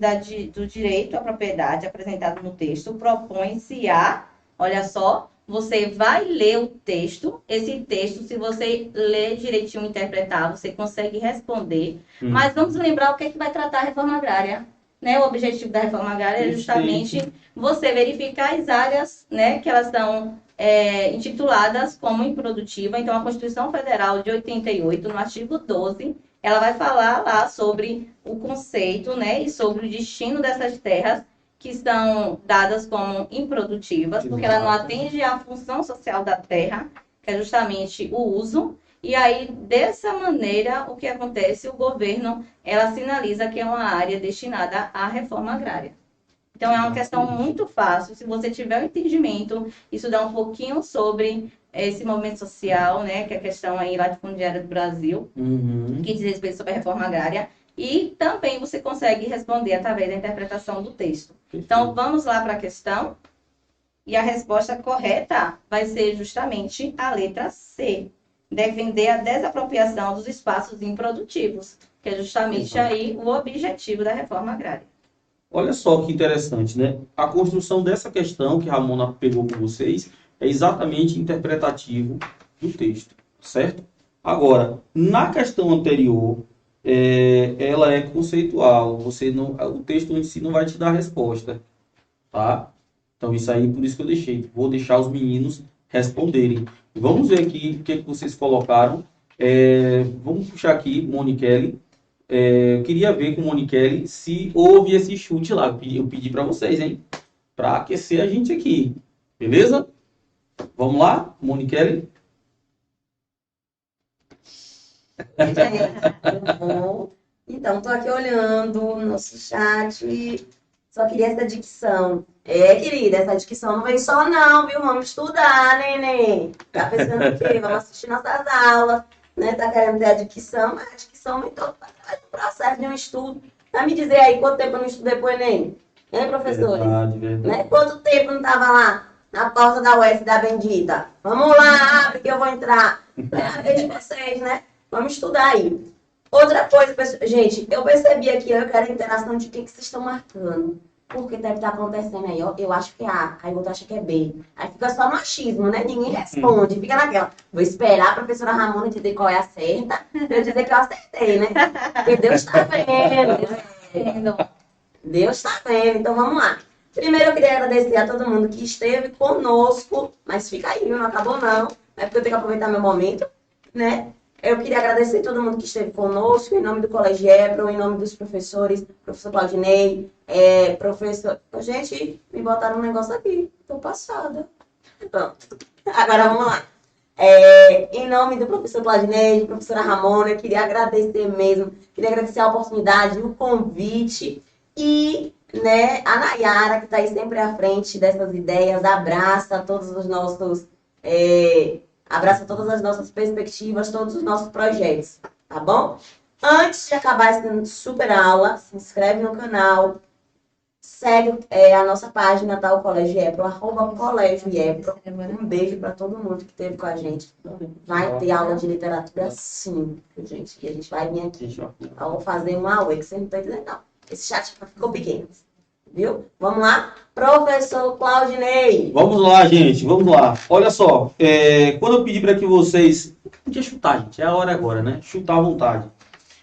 do direito à propriedade apresentado no texto, propõem-se a, olha só, você vai ler o texto, esse texto, se você ler direitinho, interpretar, você consegue responder, mas vamos lembrar o que é que vai tratar a reforma agrária. Né? O objetivo da reforma agrária é justamente você verificar as áreas, né, que elas são intituladas como improdutiva. Então, a Constituição Federal de 88, no artigo 12, ela vai falar lá sobre o conceito, né, e sobre o destino dessas terras que são dadas como improdutivas, porque ela não atende à função social da terra, que é justamente o uso. E aí, dessa maneira, o que acontece? O governo, ela sinaliza que é uma área destinada à reforma agrária. Então, é uma questão muito fácil. Se você tiver o entendimento, estudar um pouquinho sobre esse movimento social, né, que é a questão aí latifundiária do Brasil, que diz respeito sobre a reforma agrária, e também você consegue responder através da interpretação do texto. Então, vamos lá para a questão. E a resposta correta vai ser justamente a letra C. Defender a desapropriação dos espaços improdutivos, que é justamente aí o objetivo da reforma agrária. Olha só que interessante, né? A construção dessa questão que a Ramona pegou com vocês é exatamente interpretativo do texto, certo? Agora, na questão anterior, ela é conceitual. O texto em si não vai te dar resposta, tá? Então, isso aí, por isso que eu deixei. Vou deixar os meninos responderem. Vamos ver aqui o que vocês colocaram. Vamos puxar aqui, Moniquele. Eu queria ver com o Moniquele se houve esse chute lá. Eu pedi para vocês, hein? Para aquecer a gente aqui. Beleza? Vamos lá, Moniquele? Então, estou aqui olhando o nosso chat e só queria essa dicção. Querida, essa dicção não vem só não, viu? Vamos estudar, neném. Tá pensando o quê? Vamos assistir nossas aulas, né? Tá querendo ter a dicção, mas a dicção vem todo para trás do processo de um estudo. Vai me dizer aí quanto tempo eu não estudei pro Enem? Hein, professores? Verdade. Né? Quanto tempo não tava lá na porta da UF da Bendita? Vamos lá, porque eu vou entrar. É a vez de vocês, né? Vamos estudar aí. Outra coisa, gente, eu percebi aqui, eu quero a interação de quem que vocês estão marcando. Porque deve estar acontecendo aí, ó. Eu acho que é A, aí o outro acha que é B. Aí fica só no achismo, né? Ninguém responde, fica naquela. Vou esperar a professora Ramona dizer qual é a certa, pra eu dizer que eu acertei, né? Porque Deus está vendo, Deus tá vendo. Deus está vendo, então vamos lá. Primeiro eu queria agradecer a todo mundo que esteve conosco, mas fica aí, viu? Não acabou não. É porque eu tenho que aproveitar meu momento, né? Eu queria agradecer a todo mundo que esteve conosco, em nome do Colégio Hebron, em nome dos professores, professor Claudinei, professor... Gente, me botaram um negócio aqui, tô passada. Pronto. Agora vamos lá. Em nome do professor Claudinei, professora Ramona, eu queria agradecer mesmo, queria agradecer a oportunidade, o convite e, né, a Nayara, que está aí sempre à frente dessas ideias, abraça todos os nossos... abraça todas as nossas perspectivas, todos os nossos projetos, tá bom? Antes de acabar essa super aula, se inscreve no canal, segue a nossa página, tá? O Colégio Hebron, @Colégio Hebron. Um beijo para todo mundo que esteve com a gente. Vai ter aula de literatura sim, gente, que a gente vai vir aqui. Vamos fazer uma aula, que você não tá entendendo, não. Esse chat ficou pequeno. viu? Vamos lá? Professor Claudinei. Vamos lá, gente, vamos lá. Olha só, quando eu pedi para que vocês... Podia chutar, gente, é a hora agora, né? Chutar à vontade.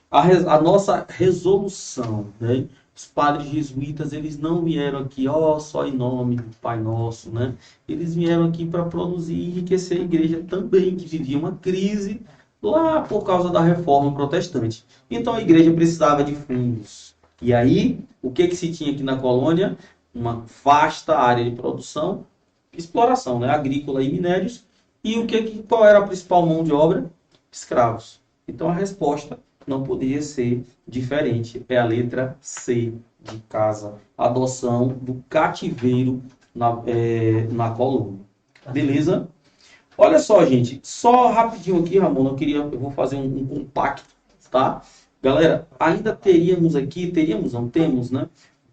A nossa resolução, né? Os padres jesuítas, eles não vieram aqui, só em nome do Pai Nosso, né? Eles vieram aqui para produzir e enriquecer a igreja também, que vivia uma crise lá por causa da reforma protestante. Então a igreja precisava de fundos. E aí, o que se tinha aqui na colônia? Uma vasta área de produção, exploração, né? Agrícola e minérios. E qual era a principal mão de obra? Escravos. Então a resposta não poderia ser diferente. É a letra C de casa. Adoção do cativeiro na colônia. Beleza? Olha só, gente. Só rapidinho aqui, Ramon, eu vou fazer um compacto, tá? Galera, ainda temos, né?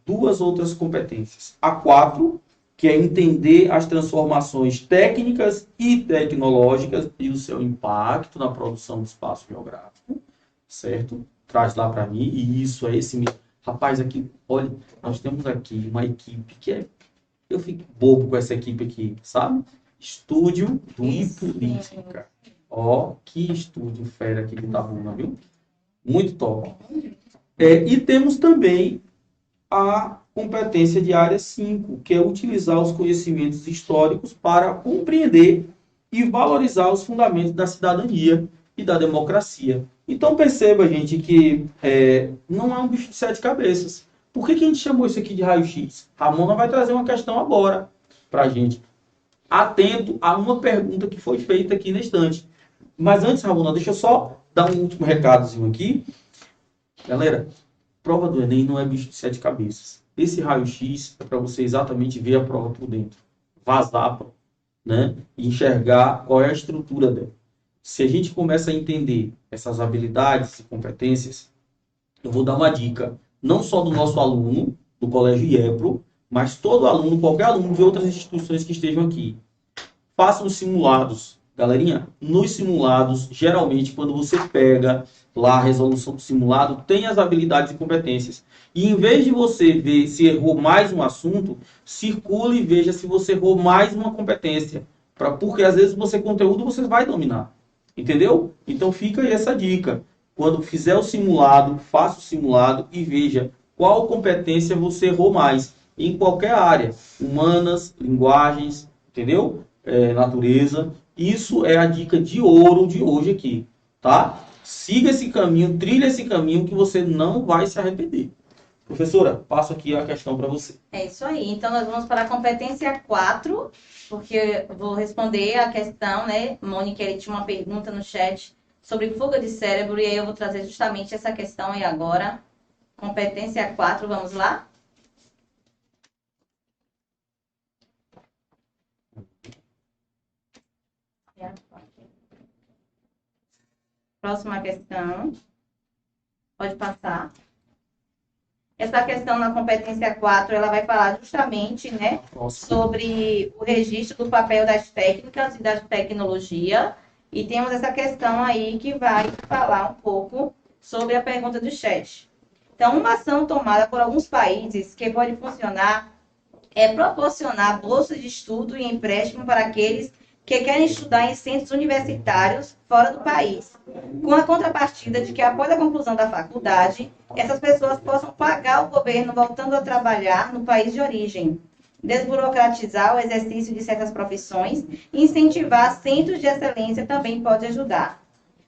Duas outras competências. A 4, que é entender as transformações técnicas e tecnológicas e o seu impacto na produção do espaço geográfico. Certo? Traz lá para mim. E isso é esse mesmo. Rapaz, aqui, olha, nós temos aqui uma equipe eu fico bobo com essa equipe aqui, sabe? Estúdio do Política. Ó, que estúdio fera aqui de Itabuna, viu? Muito top. E temos também a competência de área 5, que é utilizar os conhecimentos históricos para compreender e valorizar os fundamentos da cidadania e da democracia. Então perceba, gente, que não é um bicho de 7 cabeças. Por que a gente chamou isso aqui de raio-x? Ramona vai trazer uma questão agora para a gente. Atento a uma pergunta que foi feita aqui na estante. Mas antes, Ramona, deixa eu só dar um último recadozinho aqui. Galera, prova do Enem não é bicho de 7 cabeças. Esse raio-x é para você exatamente ver a prova por dentro. Vazar, né? E enxergar qual é a estrutura dela. Se a gente começa a entender essas habilidades e competências, eu vou dar uma dica, não só do nosso aluno, do Colégio IEPRO, mas todo aluno, qualquer aluno de outras instituições que estejam aqui. Façam os simulados. Galerinha, nos simulados, geralmente, quando você pega lá a resolução do simulado, tem as habilidades e competências. E em vez de você ver se errou mais um assunto, circule e veja se você errou mais uma competência. Porque às vezes conteúdo você vai dominar. Entendeu? Então fica aí essa dica. Quando fizer o simulado, faça o simulado e veja qual competência você errou mais. Em qualquer área. Humanas, linguagens, entendeu? Natureza. Isso é a dica de ouro de hoje aqui. Tá? Siga esse caminho, trilha esse caminho que você não vai se arrepender. Professora, passo aqui a questão para você. É isso aí. Então, nós vamos para a competência 4, porque eu vou responder a questão, né? Mônica, ele tinha uma pergunta no chat sobre fuga de cérebro, e aí eu vou trazer justamente essa questão aí agora. Competência 4, vamos lá? Próxima questão. Pode passar. Essa questão na competência 4, ela vai falar justamente, né, sobre o registro do papel das técnicas e da tecnologia. E temos essa questão aí que vai falar um pouco sobre a pergunta do chat. Então, uma ação tomada por alguns países que pode funcionar é proporcionar bolsa de estudo e empréstimo para aqueles que querem estudar em centros universitários fora do país, com a contrapartida de que, após a conclusão da faculdade, essas pessoas possam pagar o governo voltando a trabalhar no país de origem, desburocratizar o exercício de certas profissões e incentivar centros de excelência também pode ajudar.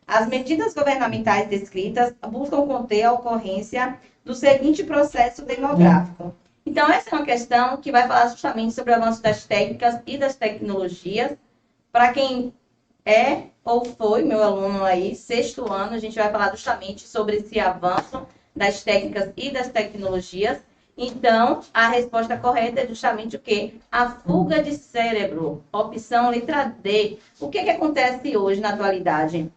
As medidas governamentais descritas buscam conter a ocorrência do seguinte processo demográfico. Então, essa é uma questão que vai falar justamente sobre o avanço das técnicas e das tecnologias. Para quem é ou foi meu aluno aí, 6º ano, a gente vai falar justamente sobre esse avanço das técnicas e das tecnologias. Então, a resposta correta é justamente o quê? A fuga de cérebro. Opção letra D. O que acontece hoje na atualidade?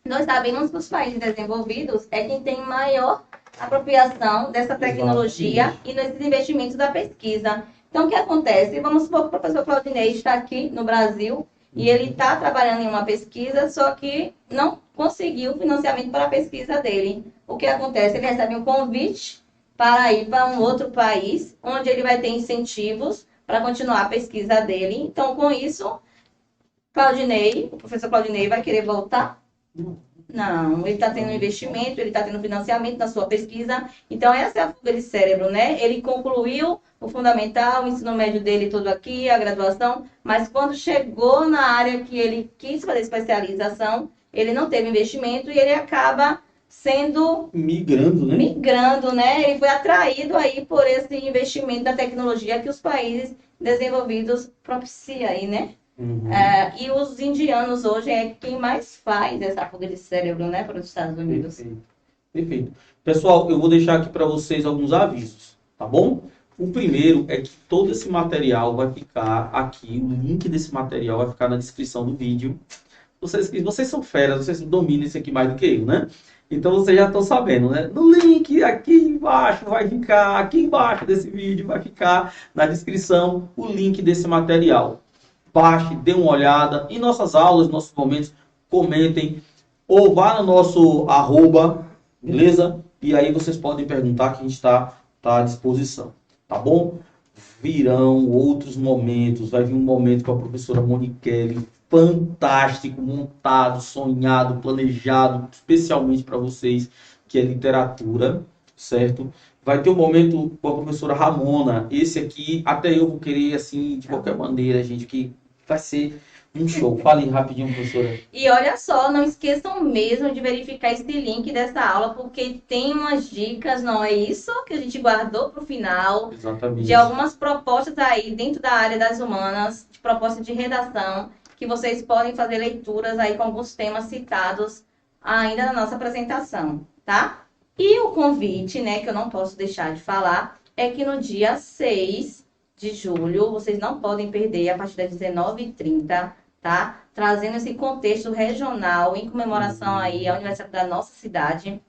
Nós sabemos que os países desenvolvidos é quem tem maior apropriação dessa tecnologia e nesses investimentos da pesquisa. Então, o que acontece? Vamos supor que o professor Claudinei está aqui no Brasil e ele está trabalhando em uma pesquisa, só que não conseguiu financiamento para a pesquisa dele. O que acontece? Ele recebe um convite para ir para um outro país, onde ele vai ter incentivos para continuar a pesquisa dele. Então, com isso, o professor Claudinei vai querer voltar? Não, ele está tendo investimento, ele está tendo financiamento na sua pesquisa. Então, essa é a fuga de cérebro, né? Ele concluiu o fundamental, o ensino médio dele todo aqui, a graduação, mas quando chegou na área que ele quis fazer especialização, ele não teve investimento e ele acaba sendo migrando, né? Ele foi atraído aí por esse investimento da tecnologia que os países desenvolvidos propiciam aí, né? E os indianos hoje é quem mais faz essa fuga de cérebro, né, para os Estados Unidos. Perfeito. Pessoal, eu vou deixar aqui para vocês alguns avisos, tá bom? O primeiro é que todo esse material vai ficar aqui, o link desse material vai ficar na descrição do vídeo. Vocês são feras, vocês dominam isso aqui mais do que eu, né? Então vocês já estão sabendo, né? No link aqui embaixo vai ficar, aqui embaixo desse vídeo vai ficar na descrição o link desse material. Baixe, dê uma olhada. Em nossas aulas, nossos momentos, comentem. Ou vá no nosso @, beleza? E aí vocês podem perguntar que a gente está à disposição. Tá bom? Virão outros momentos. Vai vir um momento com a professora Moniquele, fantástico, montado, sonhado, planejado, especialmente para vocês, que é literatura, certo? Vai ter um momento com a professora Ramona. Esse aqui, até eu vou querer, assim, de qualquer maneira, gente, que vai ser um show. Fale rapidinho, professora. E olha só, não esqueçam mesmo de verificar esse link dessa aula, porque tem umas dicas, não é isso? Que a gente guardou para o final. Exatamente. De algumas propostas aí dentro da área das humanas, de propostas de redação, que vocês podem fazer leituras aí com alguns temas citados ainda na nossa apresentação, tá? E o convite, né, que eu não posso deixar de falar, é que no dia 6 de julho, vocês não podem perder, a partir das 19h30, tá? Trazendo esse contexto regional em comemoração aí ao aniversário da nossa cidade.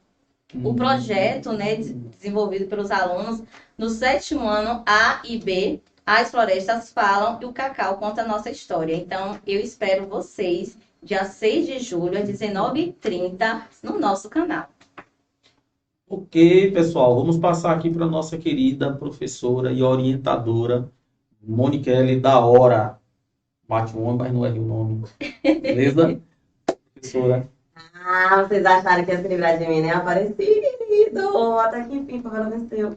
O projeto, né, desenvolvido pelos alunos no 7º ano A e B, As Florestas Falam e o Cacau Conta a Nossa História. Então, eu espero vocês dia 6 de julho, às 19h30, no nosso canal. Ok, pessoal, vamos passar aqui para a nossa querida professora e orientadora, Moniquele da Hora. Bate um, mas não é o nome. Beleza? Professora. Vocês acharam que ia se livrar de mim, né? Aparecido! Até que enfim, venceu.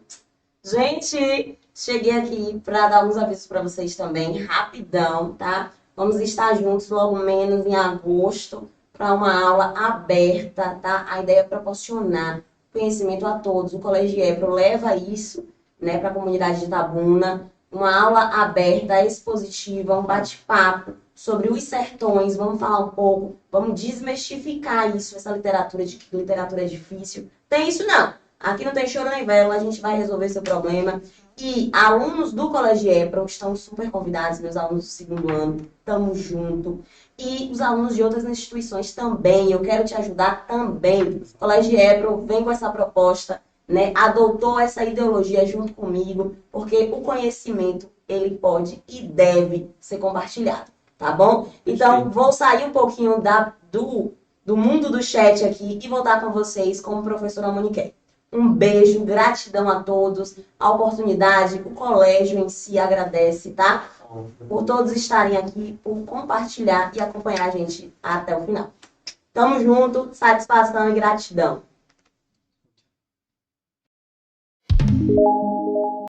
Gente, cheguei aqui para dar alguns avisos para vocês também, rapidão, tá? Vamos estar juntos logo menos em agosto para uma aula aberta, tá? A ideia é proporcionar conhecimento a todos. O Colégio EPRO leva isso, né, para a comunidade de Itabuna. Uma aula aberta, expositiva, um bate-papo sobre os sertões. Vamos falar um pouco, vamos desmistificar isso, essa literatura de que literatura é difícil. Tem isso não. Aqui não tem choro nem vela, a gente vai resolver seu problema. E alunos do Colégio EPRO estão super convidados, meus alunos do 2º ano, tamo junto. E os alunos de outras instituições também, eu quero te ajudar também. O Colégio EPRO vem com essa proposta, né? Adotou essa ideologia junto comigo, porque o conhecimento, ele pode e deve ser compartilhado, tá bom? Então, vou sair um pouquinho do mundo do chat aqui e voltar com vocês como professora Moniquele. Um beijo, gratidão a todos, a oportunidade, o colégio em si agradece, tá? Por todos estarem aqui, por compartilhar e acompanhar a gente até o final. Tamo junto, satisfação e gratidão.